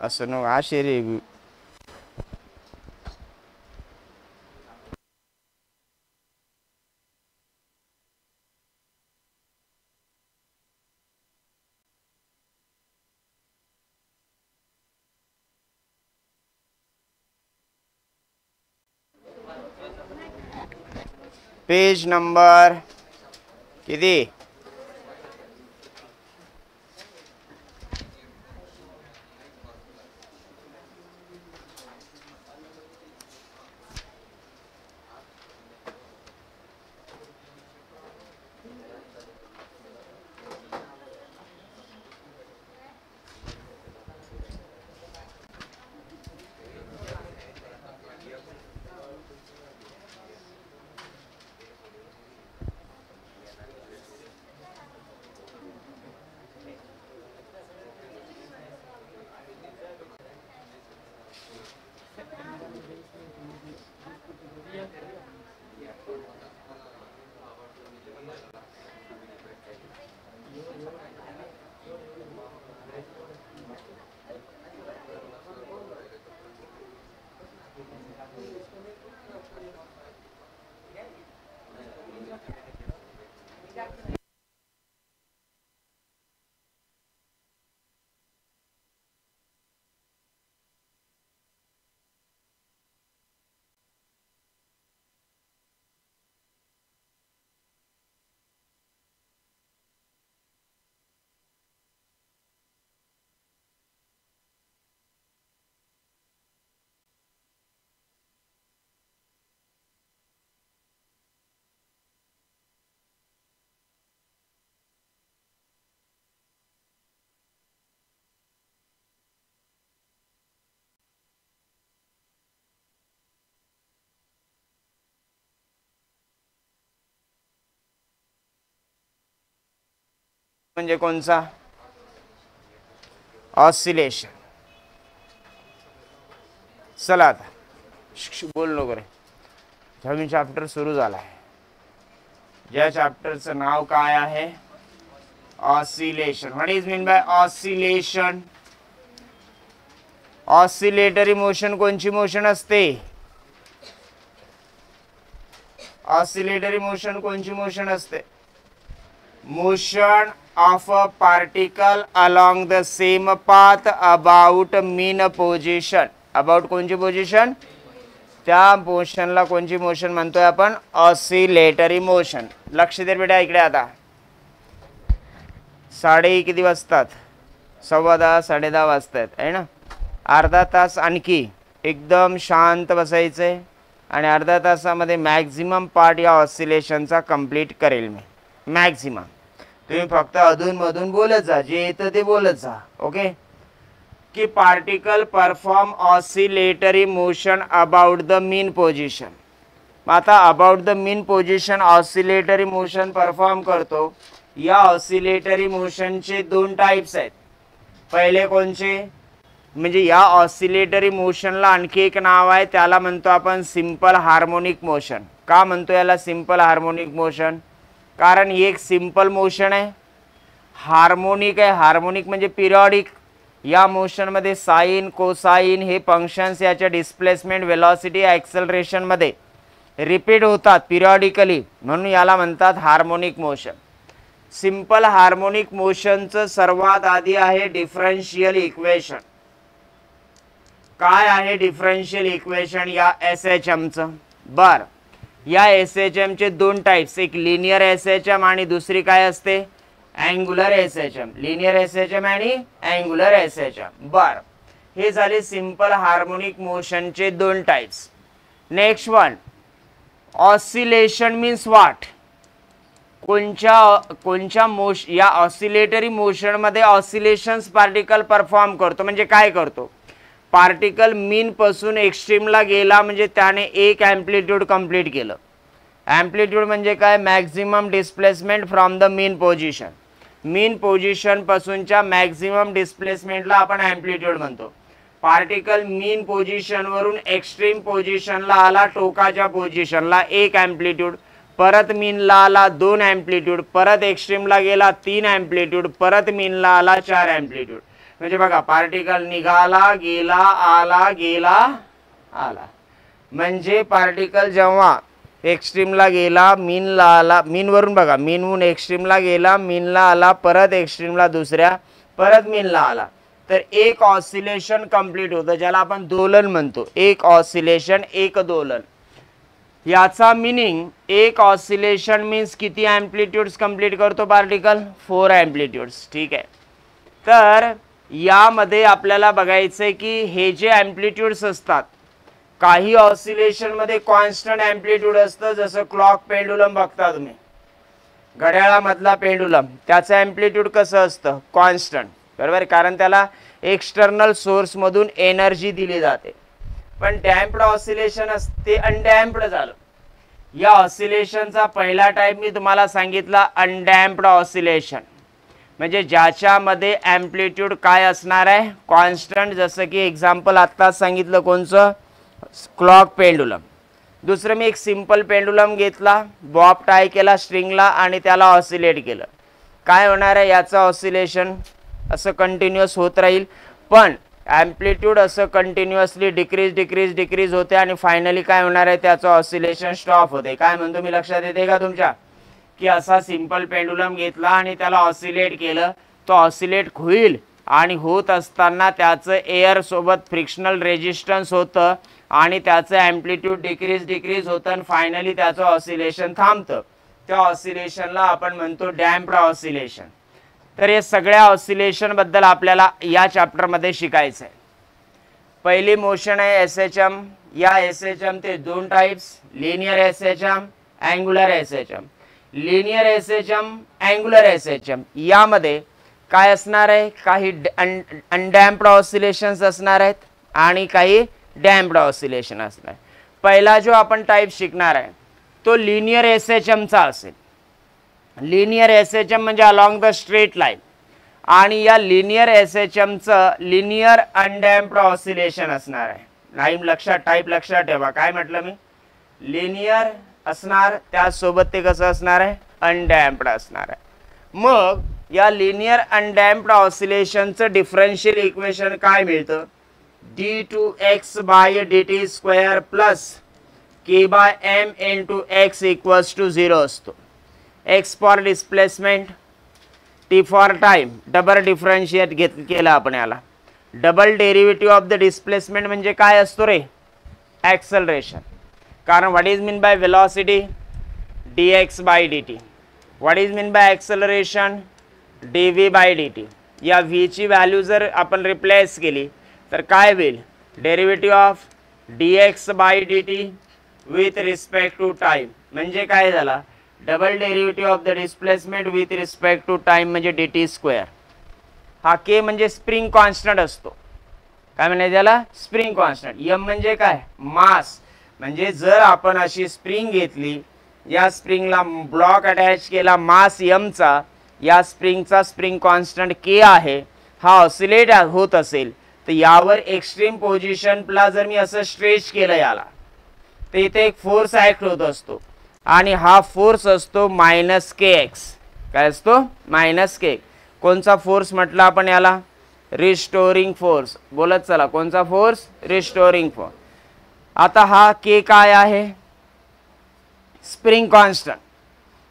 असं नको असे रे. पेज नंबर किती? म्हणजे कोणचा? ऑसिलेशन. चला आता बोल नको रे. नवीन चॅप्टर सुरू झाला आहे. ज्या चॅप्टरचं नाव काय आहे? Oscillation. What is mean bye oscillation? Oscillatory motion कोणची मोशन असते? ऑसिलेटरी मोशन कोणची मोशन असते? Motion of a particle along the same path about mean position. about कोणची पोझिशन? त्या मोशनला कोणची मोशन म्हणतोय आपण? Oscillatory motion. लक्ष दे बेटा इकडे. आता 10:30 किती वाजतात? 10:15 10:30 वाजतात आहे ना. अर्धा तास आणखी एकदम शांत बसायचंय आणि अर्धा तासामध्ये मॅक्झिमम पार्ट या ऑसिलेशनचा कंप्लीट करेल मी. मॅक्झिमम. तुम्ही फक्त अधूनमधून बोलत जा, जे येतं ते बोलत जा. ओके. की particle perform oscillatory motion about the mean position. आता about the mean position oscillatory motion perform करतो. या ऑसिलेटरी मोशनचे 2 टाइप्स आहेत. पहिले कोणचे? म्हणजे या ऑसिलेटरी मोशनला आणखी एक नाव आहे, त्याला म्हणतो आपण सिंपल हार्मोनिक मोशन. का म्हणतो याला सिंपल हार्मोनिक मोशन? कारण ही एक सिंपल मोशन आहे, हार्मोनिक आहे. हार्मोनिक म्हणजे पिरियॉडिक. या मोशन मध्ये साइन कोसाइन हे फंक्शन्स याच्या डिस्प्लेसमेंट वेलॉसिटी ॲक्सेलरेशन मध्ये रिपीट होतात पिरियॉडिकली, म्हणून याला म्हणतात हार्मोनिक मोशन. सिंपल हार्मोनिक मोशनचं सर्वात आधी आहे डिफरन्शियल इक्वेशन. काय आहे डिफरन्शियल इक्वेशन या SHM चं? बर, या SHM चे 2 टाइप्स, एक लिनियर SHM आणि दुसरी काय असते? Angular SHM. लिनियर SHM आणि अँगुलर SHM. बर, हे झाले सिंपल हार्मोनिक मोशनचे 2 types. Next one, oscillation means what? कोणच्या या ऑसिलेटरी मोशन मध्ये ऑसिलेशन्स पार्टिकल परफॉर्म करतो. म्हणजे काय करतो? पार्टिकल मीन पासून एक्स्ट्रीमला गेला म्हणजे त्याने एक ॲम्प्लिट्यूड कंप्लीट केलं. ॲम्प्लिट्यूड म्हणजे काय? Maximum displacement from the mean position. Mean position पासूनच्या मॅक्झिमम डिस्प्लेसमेंटला आपण ॲम्प्लिट्यूड म्हणतो. पार्टिकल मीन पोझिशन वरून एक्स्ट्रीम पोझिशनला आला, टोकाच्या पोझिशनला 1 ॲम्प्लिट्यूड, परत मीनला आला 2 ॲम्प्लिट्यूड, परत एक्स्ट्रीमला गेला 3 ॲम्प्लिट्यूड, परत मीनला आला 4 ॲम्प्लिट्यूड. म्हणजे बघा पार्टिकल निघाला गेला आला गेला आला, म्हणजे पार्टिकल जेव्हा एक्स्ट्रीमला गेला मीनला आला, मीनवरून बघा मीनहून एक्स्ट्रीमला गेला मीनला आला, परत एक्स्ट्रीमला दुसऱ्या परत मीनला आला, तर एक ऑसिलेशन कंप्लीट होतं ज्याला आपण दोलन म्हणतो. एक ऑसिलेशन एक दोलन. याचा मिनिंग एक ऑसिलेशन मीन्स किती ॲम्प्लिट्यूड्स कंप्लीट करतो पार्टिकल? 4 ॲम्प्लिट्यूड्स. ठीक आहे. तर यामध्ये आपल्याला बघायचंय की हे जे ॲम्प्लिट्यूड्स असतात काही ऑसिलेशन मध्ये कॉन्स्टंट ॲम्प्लिट्यूड असतं, जसं क्लॉक पेंडुलम बघता तुम्ही, घड्याळामधला पेंडुलम त्याचं ॲम्प्लिट्यूड कसं असतं? कॉन्स्टंट, बरोबर, कारण त्याला एक्सटर्नल सोर्स मधून एनर्जी दिली जाते. पण डॅम्प्ड ऑसिलेशन असते अनडॅम्प्ड झालं. या ऑसिलेशनचा पहिला टाइप मी तुम्हाला सांगितला अनडॅम्प्ड ऑसिलेशन, म्हणजे ज्याच्यामध्ये ॲम्प्लिट्यूड काय असणार आहे? कॉन्स्टंट. जसं की एक्झाम्पल आत्ताच सांगितलं कोणचं? Clock pendulum. दुसरं मी एक सिंपल पेंडुलम घेतला, बॉब टाय केला स्ट्रिंगला आणि त्याला ऑसिलेट केलं. काय होणार आहे? याचं ऑसिलेशन असं कंटिन्युअस होत राहील, पण ॲम्प्लिट्यूड असं कंटिन्युअसली डिक्रीज होते आणि फायनली काय होणार आहे? त्याचं ऑसिलेशन स्टॉप होते. काय म्हणतो मी? लक्षात येते का तुमच्या? की असा सिंपल पेंडुलम घेतला आणि त्याला ऑसिलेट केलं, तो ऑसिलेट होईल आणि होत असताना त्याचं एअर सोबत फ्रिक्शनल रेजिस्टन्स होतं आणि त्याचं ॲम्प्लिट्यूड डिक्रीज होतं आणि फायनली त्याचं ऑसिलेशन थांबतं. त्या ऑसिलेशनला आपण म्हणतो डॅम्प्ड ऑसिलेशन. तर हे सगळ्या ऑसिलेशन बद्दल आपल्याला या चॅप्टर मध्ये शिकायचं आहे. पहिली मोशन आहे SHM. या SHM ते दोन types, linear SHM, angular SHM. Linear SHM, angular SHM यामध्ये काय असणार आहे? काही अनडॅम्प्ड ऑसिलेशन्स असणार आहेत आणि काही डॅम्प्ड ऑसिलेशन असणार. पहिला जो आपण टाइप शिकणार आहे तो लिनियर SHM चा असेल. लिनियर SHM म्हणजे अलॉंग द स्ट्रेट लाईन, आणि या लिनियर SHM चं लिनियर अनडॅम्प्ड ऑसिलेशन असणार आहे. टाइप लक्षात ठेवा. काय म्हटलं मी? लिनियर असणार, त्यासोबत ते कसं असणार आहे? अनडॅम्प्ड असणार आहे. मग या लिनियर अनडॅम्प्ड ऑसिलेशनचं डिफरन्शियल इक्वेशन काय मिळतं? d2x/dt² plus k/m into x equals to 0 असतो. x for displacement, t for time. Double differentiate केला आपण याला. Double derivative of the displacement म्हणजे काय असतो रे? ॲक्सेलरेशन. कारण what is mean by velocity? dx/dt. What is mean by acceleration? dv/dt. या v ची व्हॅल्यू जर आपण रिप्लेस केली तर काय होईल? Derivative of dx/dt with respect to time. म्हणजे काय झाला? Double derivative of the displacement with respect to time म्हणजे dt². हा k म्हणजे स्प्रिंग कॉन्स्टंट असतो. काय म्हणायचं त्याला? Spring constant. m म्हणजे काय? मास. म्हणजे जर आपण अशी स्प्रिंग घेतली, या स्प्रिंगला ब्लॉक अटॅच केला मास m चा, या स्प्रिंगचा स्प्रिंग कॉन्स्टंट k आहे, हा ऑसिलेट होत असेल तर यावर एक्स्ट्रीम पोझिशनला जर मी असं स्ट्रेच केलं याला, तर इथे एक फोर्स ॲक्ट होत असतो आणि हा फोर्स असतो -kx. काय असतो? -k. कोणचा फोर्स म्हटला आपण याला? Restoring force. बोलत चला, कोणचा फोर्स? Restoring force. आता हा k काय आहे? Spring constant.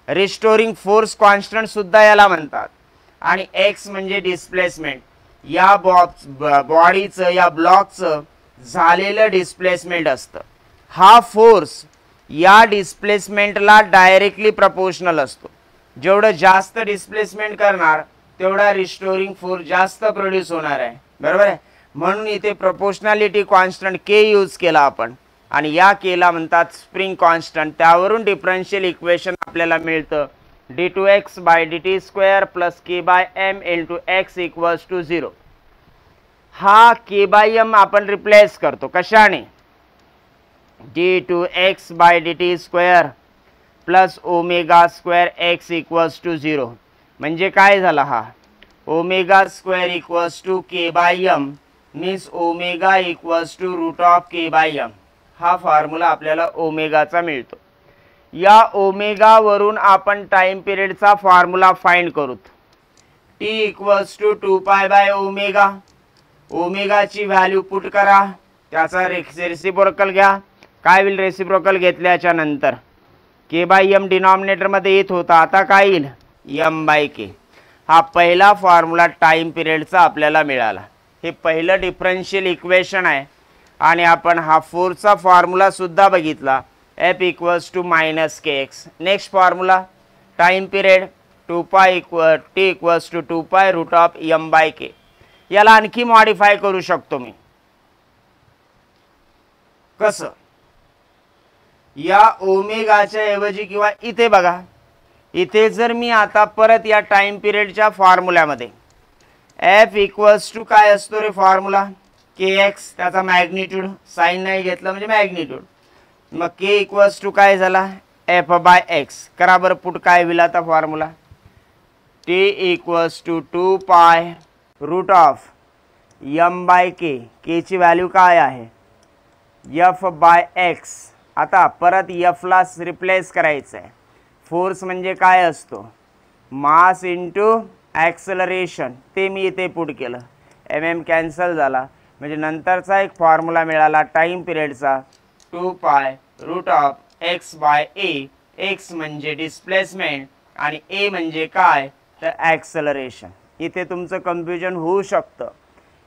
Restoring force constant सुद्धा याला म्हणतात. आणि x म्हणजे डिस्प्लेसमेंट. या बॉडीचं, या ब्लॉकचं झालेलं डिस्प्लेसमेंट असतं. हा फोर्स या डिस्प्लेसमेंटला डायरेक्टली प्रपोर्शनल असतो. जेवढं जास्त डिस्प्लेसमेंट करणार तेवढा रिस्टोरिंग फोर्स जास्त प्रोड्यूस होणार आहे, बरोबर आहे. म्हणून इथे प्रोपोर्शनॅलिटी कॉन्स्टंट k यूज केला आपण आणि या केला म्हणतात स्प्रिंग कॉन्स्टंट. त्यावरून डिफरन्शियल इक्वेशन आपल्याला मिळतं d2x/dt² plus k/m into x equals to 0. हा k/m आपण रिप्लेस करतो कशाने? d2x/dt² plus ω² x equals to 0. म्हणजे काय झाला? हा ω² equals to k/m means ω equals to √k/m. हा फॉर्म्युला आपल्याला ओमेगाचा मिळतो. या ओमेगा वरून आपण टाइम पिरियडचा फॉर्म्युला फाइंड करूत. टी इक्वल्स टू 2π/ओमेगा. ओमेगाची व्हॅल्यू पुट करा, त्याचा रेसिप्रोकल घ्या. काय होईल रेसिप्रोकल घेतल्याच्या नंतर? k/m डिनॉमिनेटर मध्ये येत होता, आता काय येईल? m/k. हा पहिला फॉर्म्युला टाइम पिरियडचा आपल्याला मिळाला. हे पहिलं डिफरन्शियल इक्वेशन आहे. आणि आपण हा फोर्सचा फॉर्म्युला सुद्धा बघितला, f equals to -kx. Next formula time period t equals to 2π√m/k. याला आणखी मॉडिफाय करू शकतो मी. कसं? या ओमेगाच्या ऐवजी किंवा इथे बघा, इथे जर मी आता परत या टाइम पिरियडच्या फॉर्म्युल्यामध्ये f इक्वल्स टू काय असतो रे फॉर्म्युला? kx, त्याचा मॅग्निट्यूड, साइन नाही घेतलं म्हणजे मॅग्निट्यूड. मग k इक्वल्स टू काय झाला? f/x. करा बरं पुट, काय होईल आता formula? t equals to 2π√m/k. k ची व्हॅल्यू काय आहे? f/x. आता परत f ला रिप्लेस करायचं आहे. फोर्स म्हणजे काय असतो? Mass into acceleration. ते मी इथे पुट केलं, mm कॅन्सल झाला. म्हणजे नंतरचा एक फॉर्म्युला मिळाला टाइम पिरियडचा, 2π√x/a. x म्हणजे डिस्प्लेसमेंट आणि a म्हणजे काय? तर ॲक्सलरेशन. इथे तुमचं कन्फ्युजन होऊ शकतं.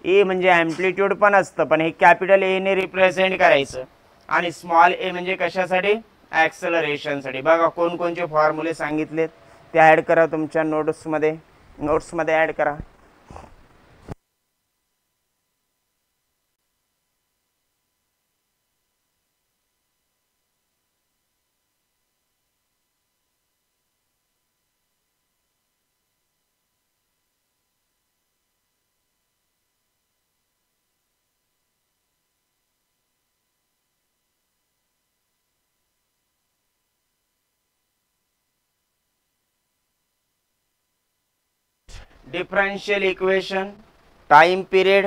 a म्हणजे ॲम्प्लिट्यूड पण असतं, पण हे कॅपिटल a ने रिप्रेझेंट करायचं. आणि स्मॉल a म्हणजे कशासाठी? ॲक्सलरेशनसाठी. बघा कोणकोणचे फॉर्म्युले सांगितलेत ते ॲड करा तुमच्या नोट्समध्ये ॲड करा. Differential equation, time period.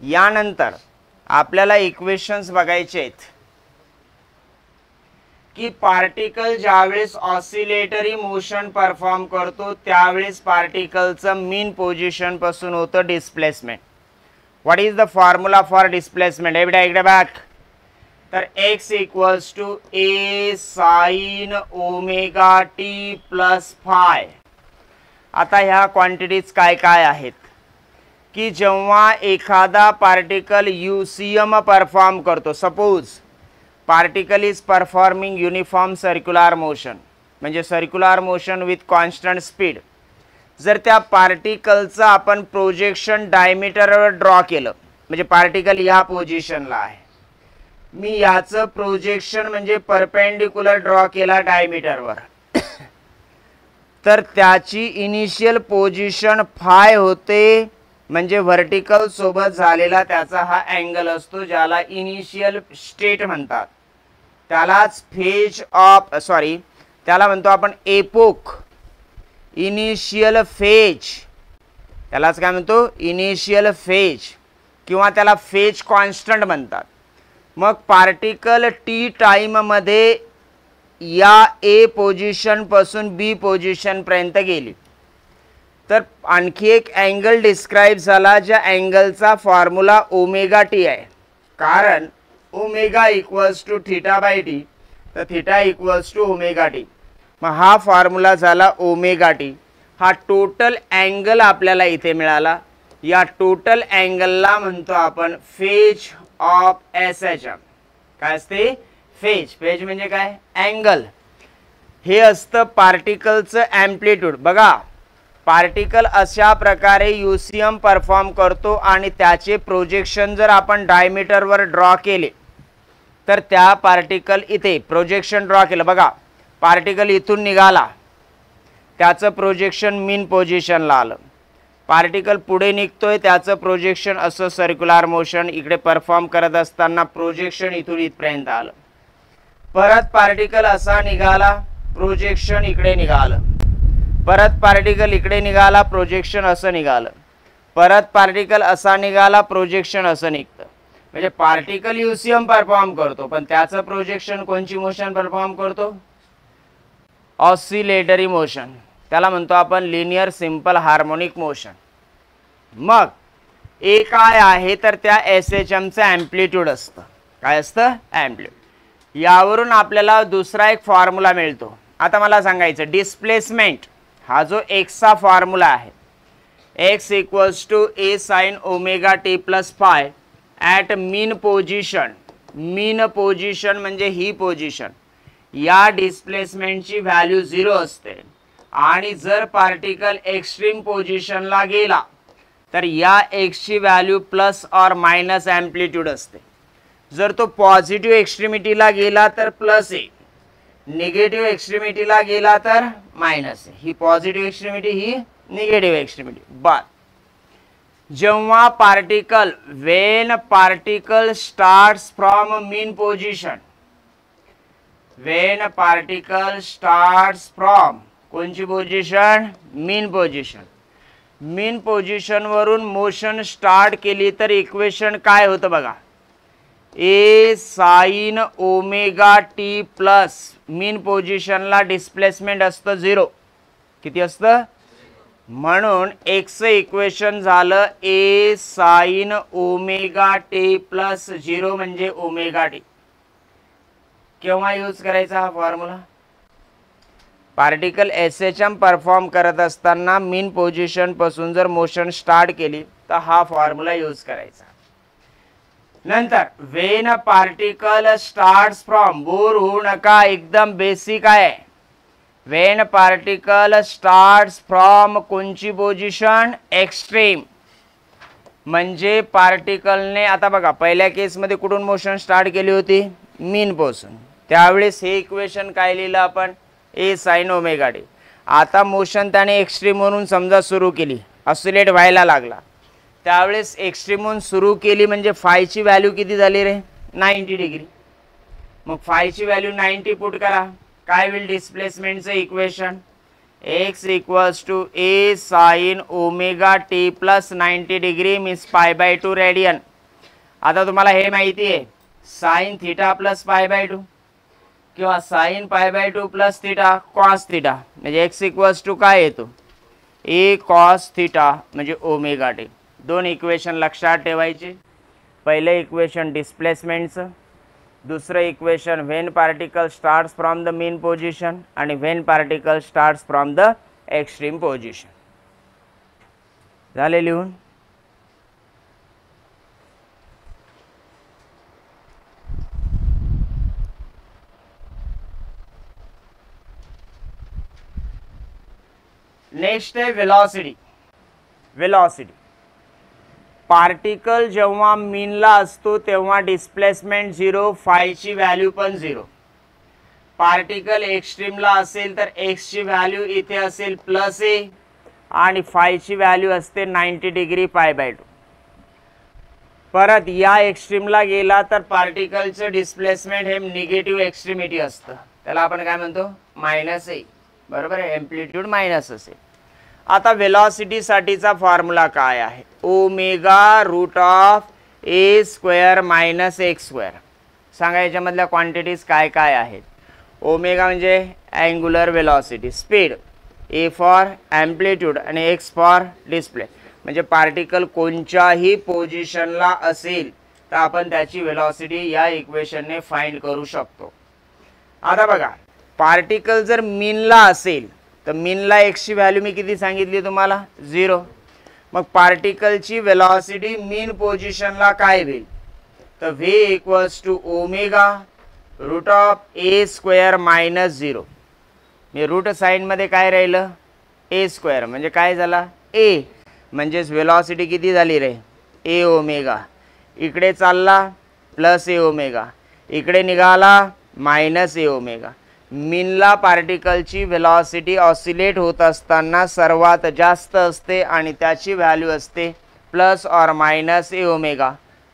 यानंतर आपल्याला इक्वेशन्स बघायचे आहेत की पार्टिकल ज्यावेळेस ऑसिलेटरी मोशन परफॉर्म करतो त्यावेळेस पार्टिकलचं मीन पोझिशन पासून होतं displacement. What is the formula for displacement? इकडे बॅक. तर x equals to a sin ωt plus phi. आता ह्या क्वांटिटीज काय काय आहेत की जेव्हा एखादा पार्टिकल UCM परफॉर्म करतो, suppose particle is performing uniform circular motion, म्हणजे circular motion with constant speed. जर त्या पार्टिकलचं आपण प्रोजेक्शन डायमीटरवर ड्रॉ केलं, म्हणजे पार्टिकल या पोझिशनला आहे, मी याचं प्रोजेक्शन म्हणजे परपेंडिक्युलर ड्रॉ केला डायमीटरवर, तर त्याची इनिशियल पोझिशन फाय होते. म्हणजे व्हर्टिकल सोबत झालेला त्याचा हा अँगल असतो, ज्याला इनिशियल स्टेट म्हणतात. त्यालाच त्याला म्हणतो आपण एपोक, इनिशियल फेज. त्यालाच काय म्हणतो? इनिशियल फेज, किंवा त्याला फेज कॉन्स्टंट म्हणतात. मग पार्टिकल टी टाईममध्ये या ए पोझिशन पासून बी पोझिशन पर्यंत गेली, तर आणखी एक अँगल डिस्क्राइब झाला, ज्या अँगलचा फॉर्म्युला ओमेगा टी आहे. कारण ओमेगा इक्वल्स टू θ/t, तर θ इक्वल्स टू ओमेगा टी. मग हा फॉर्म्युला झाला ओमेगा टी. हा टोटल अँगल आपल्याला इथे मिळाला. या टोटल अँगलला म्हणतो आपण फेज ऑफ SHM. काय असते? फेज. फेज म्हणजे काय? अँगल. हे असतं पार्टिकलचं ॲम्प्लिट्यूड. बघा, पार्टिकल अशा प्रकारे UCM परफॉर्म करतो आणि त्याचे प्रोजेक्शन जर आपण डायमीटरवर ड्रॉ केले, तर त्या पार्टिकल इथे प्रोजेक्शन ड्रॉ केलं. बघा, पार्टिकल इथून निघाला, त्याचं प्रोजेक्शन मीन पोझिशनला आलं. पार्टिकल पुढे निघतोय, त्याचं प्रोजेक्शन असं सर्क्युलर मोशन इकडे परफॉर्म करत असताना प्रोजेक्शन इथून इथपर्यंत आलं. परत पार्टिकल असा निघाला, प्रोजेक्शन इकडे निघालं. परत पार्टिकल इकडे निघाला, प्रोजेक्शन असं निघालं. परत पार्टिकल असा निघाला, प्रोजेक्शन असं निघतं. म्हणजे पार्टिकल UCM परफॉर्म करतो, पण त्याचं प्रोजेक्शन कोणची मोशन परफॉर्म करतो? Oscillatory motion. त्याला म्हणतो आपण लिनियर सिंपल हार्मोनिक मोशन. मग ए काय आहे तर त्या SHM चं ॲम्प्लिट्यूड असतं. काय असतं? ॲम्प्लिट्यूड. यावरून आपल्याला दुसरा एक फॉर्म्युला मिळतो. आता मला सांगायचं डिस्प्लेसमेंट हा जो एक्सचा फॉर्म्युला आहे x equals to A sine omega T plus phi at mean position. Mean position म्हणजे ही पोझिशन. या डिस्प्लेसमेंटची व्हॅल्यू 0 असते आणि जर पार्टिकल एक्स्ट्रीम पोझिशनला गेला तर या एक्सची value plus or minus amplitude असते. जर तो पॉझिटिव्ह एक्स्ट्रीमिटीला गेला तर प्लस आहे, निगेटिव्ह एक्स्ट्रीमिटीला गेला तर मायनस आहे. ही पॉझिटिव्ह एक्स्ट्रीमिटी, ही निगेटिव्ह एक्स्ट्रीमिटी. बट जेव्हा particle Wien particle starts from mean position, Wien particle starts from कोणची position? Mean position. Mean position वरून मोशन स्टार्ट केली तर इक्वेशन काय होतं बघा, ए साइन ओमेगा टी प्लस मीन पोझिशनला डिस्प्लेसमेंट असतं 0. किती असतं? म्हणून एक्स इक्वेशन झालं ए साइन ओमेगा टी प्लस 0 म्हणजे ओमेगा टी. केव्हा यूज करायचा हा फॉर्म्युला? पार्टिकल SHM परफॉर्म करत असताना मीन पोझिशन पासून जर मोशन स्टार्ट केली तर हा फॉर्म्युला यूज करायचा. नंतर Wien particle starts from, bore होऊ नका, एकदम बेसिक आहे. वेन पार्टिकल स्टार्ट्स फ्रॉम कोणची पोझिशन? एक्स्ट्रीम. म्हणजे पार्टिकलने आता बघा पहिल्या केसमध्ये कुठून मोशन स्टार्ट केली होती? मीन पासून. त्यावेळेस हे इक्वेशन काय लिहिलं आपण? ए साइन ओमेगा टी. आता मोशन त्याने एक्स्ट्रीम म्हणून समजा सुरू केली, ऑसिलेट व्हायला लागला. त्यावेळेस एक्स्ट्रीम म्हणून सुरू केली म्हणजे फायची व्हॅल्यू किती झाली रे? 90 डिग्री. मग फायची व्हॅल्यू 90 पुट करा. काय होईल डिस्प्लेसमेंटचं equation? X equals to A sine omega T plus 90 degree means π/2 radian. आता तुम्हाला हे माहिती आहे साइन थीटा प्लस π/2 किंवा sine π/2 plus theta cos theta म्हणजे एक्स इक्वल्स टू काय येतो? ए कॉस थीटा म्हणजे ओमेगा टी. दोन इक्वेशन लक्षात ठेवायचे. पहिलं इक्वेशन डिस्प्लेसमेंटचं, दुसरं equation when particle starts from the mean position आणि when particle starts from the extreme position. झाले लिहून? नेक्स्ट आहे वेलॉसिटी. वेलॉसिटी पार्टिकल जेव्हा मीनला असतो तेव्हा डिस्प्लेसमेंट 0, फायची व्हॅल्यू पण 0. पार्टिकल एक्स्ट्रीमला असेल तर एक्सची व्हॅल्यू इथे असेल प्लस ए आणि फायची व्हॅल्यू असते 90 डिग्री π/2. परत या एक्स्ट्रीमला गेला तर पार्टिकलचं डिस्प्लेसमेंट हे निगेटिव्ह एक्स्ट्रीमिटी असतं. त्याला आपण काय म्हणतो? मायनस ए. बरोबर आहे, एम्प्लिट्यूड मायनस असेल. आता वेलॉसिटी साठीचा फॉर्म्युला काय आहे? Omega root of A square minus X square. सांगा याच्यामधल्या क्वांटिटीज काय काय आहेत? ओमेगा म्हणजे angular velocity, speed, A for amplitude आणि एक्स फॉर डिस्प्ले. म्हणजे पार्टिकल कोणत्याही पोझिशनला असेल तर आपण त्याची वेलॉसिटी या इक्वेशनने फाइंड करू शकतो. आता बघा पार्टिकल जर मीनला असेल तर मीनला एक्सची व्हॅल्यू मी किती सांगितली तुम्हाला? 0. मग पार्टिकलची वेलॉसिटी मीन पोझिशनला काय होईल? तर v equals to omega root of A square minus 0. मी रूट साईनमध्ये काय राहिलं? ए स्क्वेअर म्हणजे काय झाला? ए. म्हणजेच वेलॉसिटी किती झाली रे? ए ओमेगा. इकडे चालला प्लस ए ओमेगा, इकडे निघाला मायनस ए ओमेगा. मीनला पार्टिकलची वेलॉसिटी ऑसिलेट होत असताना सर्वात जास्त असते आणि त्याची व्हॅल्यू असते plus or minus A omega.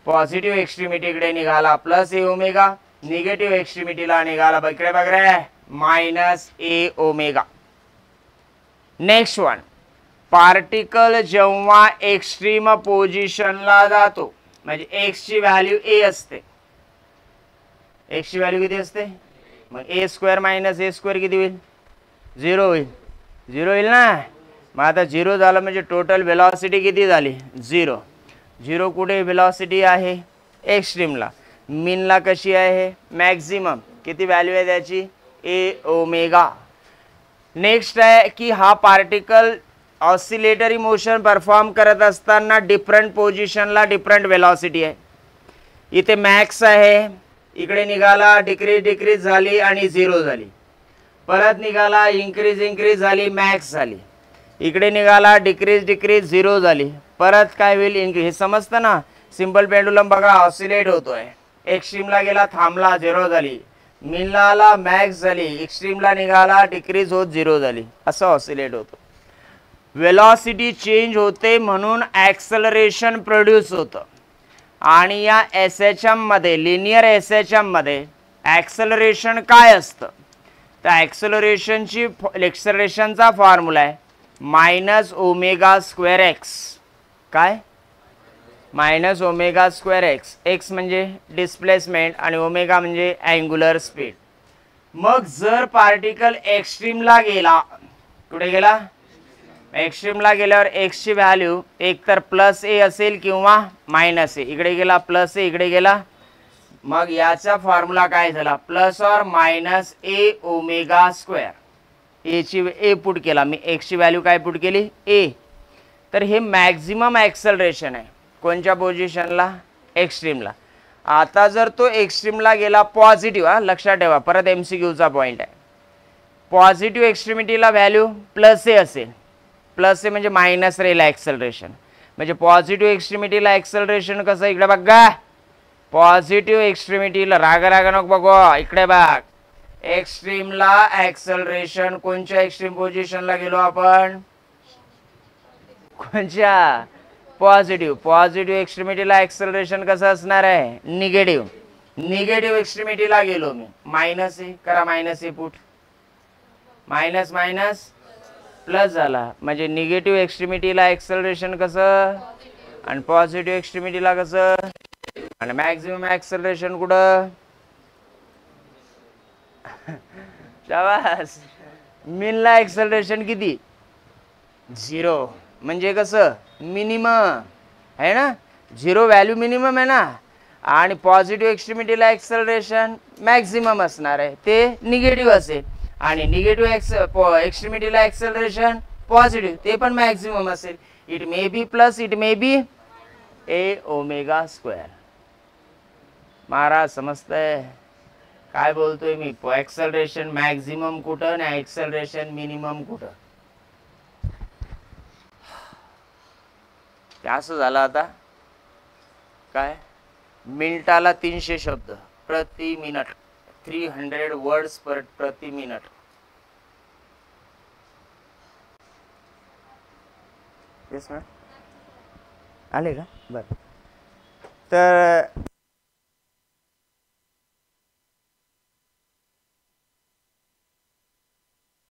Positive एक्स्ट्रीमिटीकडे निघाला प्लस ए ओमेगा, निगेटिव्ह एक्स्ट्रीमिटीला निघाला इकडे बघ रे मायनस ए ओमेगा. नेक्स्ट वन, पार्टिकल जेव्हा एक्स्ट्रीम पोझिशनला जातो म्हणजे एक्सची व्हॅल्यू ए असते. एक्सची व्हॅल्यू किती असते? मग ए स्क्वेअर मायनस ए स्क्वेअर किती होईल? 0 होईल. झिरो येईल ना. मग आता झिरो झालं म्हणजे टोटल वेलॉसिटी किती झाली? झिरो. झिरो कुठे वेलॉसिटी आहे? एक्स्ट्रीमला. मीनला कशी आहे? मॅक्झिमम. किती व्हॅल्यू आहे त्याची? ए ओमेगा. नेक्स्ट आहे की हा पार्टिकल ऑसिलेटरी मोशन परफॉर्म करत असताना डिफरंट पोझिशनला डिफरंट वेलॉसिटी आहे. इथे मॅक्स आहे, इकडे निघाला डिक्रीज झाली आणि झिरो झाली. परत निघाला इन्क्रीज झाली, मॅक्स झाली. इकडे निघाला डिक्रीज झिरो झाली. परत काय होईल? हे समजतं ना. सिंपल पेंडुलम बघा ऑसिलेट होतोय. एक्स्ट्रीमला गेला थांबला, झिरो झाली. मीनला आला, मॅक्स झाली. एक्स्ट्रीमला निघाला, डिक्रीज होत झिरो झाली. असं ऑसिलेट होतो. वेलॉसिटी चेंज होते म्हणून ॲक्सलरेशन प्रोड्यूस होतं. आणि या SHM मध्ये, लिनियर SHM मध्ये ॲक्सलरेशन काय असतं? तर ॲक्सलरेशनचा फॉर्म्युला आहे मायनस ओमेगा स्क्वेअर एक्स. काय? Minus omega square x. X म्हणजे डिस्प्लेसमेंट आणि ओमेगा म्हणजे अँग्युलर स्पीड. मग जर पार्टिकल एक्स्ट्रीमला गेला, कुठे गेला? एक्स्ट्रीमला गेल्यावर एक्सची व्हॅल्यू एक तर प्लस ए असेल किंवा मायनस ए. इकडे गेला प्लस ए, इकडे गेला. मग याचा फॉर्म्युला काय झाला? Plus or minus A omega square. एची ए पुट केला मी, एक्सची व्हॅल्यू काय पुट केली? ए. तर हे मॅक्झिमम ॲक्सलरेशन आहे. कोणत्या पोझिशनला? एक्स्ट्रीमला. आता जर तो एक्स्ट्रीमला गेला पॉझिटिव्ह, हा लक्षात ठेवा, परत MCQचा पॉईंट आहे. पॉझिटिव्ह एक्स्ट्रीमिटीला व्हॅल्यू प्लस ए असेल. प्लस ए म्हणजे मायनस राहील ॲक्सलरेशन. म्हणजे पॉझिटिव्ह एक्स्ट्रीमिटीला ॲक्सलरेशन कसं? इकडे बघा, पॉझिटिव्ह एक्स्ट्रीमिटीला राग नको बघू, इकडे बघ. एक्स्ट्रीमला ॲक्सलरेशन कोणत्या एक्स्ट्रीम पोझिशनला गेलो आपण? कोणत्या? पॉझिटिव्ह. पॉझिटिव्ह एक्स्ट्रीमिटीला ॲक्सलरेशन कसं असणार आहे? निगेटिव्ह. निगेटिव्ह एक्स्ट्रीमिटीला गेलो मी, मायनस ए करा, मायनस ए पुट. मायनस मायनस प्लस झाला. म्हणजे निगेटिव्ह एक्स्ट्रीमिटीला ॲक्सलरेशन कसं आणि पॉझिटिव्ह एक्स्ट्रीमिटीला कसं? आणि मॅक्झिमम ॲक्सलरेशन कुठं? शाबास. मीनला ॲक्सलरेशन किती? झिरो. म्हणजे कसं? मिनिमम आहे ना. झिरो व्हॅल्यू मिनिमम आहे ना. आणि पॉझिटिव्ह एक्स्ट्रीमिटीला ॲक्सलरेशन मॅक्झिमम असणार आहे, ते निगेटिव्ह असेल. आणि निगेटिव्ह एक्स्ट्रीमिटीला ॲक्सलरेशन पॉझिटिव्ह, ते पण मॅक्झिमम असेल. It may be plus, it may be A omega square. Maharaj समजतंय काय बोलतोय मी? ॲक्सलरेशन मॅक्झिमम कुठं आणि ॲक्सलरेशन मिनिमम कुठं? असं झालं. आता काय? मिनिटाला 300 शब्द प्रति मिनिट, 300 वर्ड्स प्रति मिनिट. येस मॅम, आले का? बरं. तर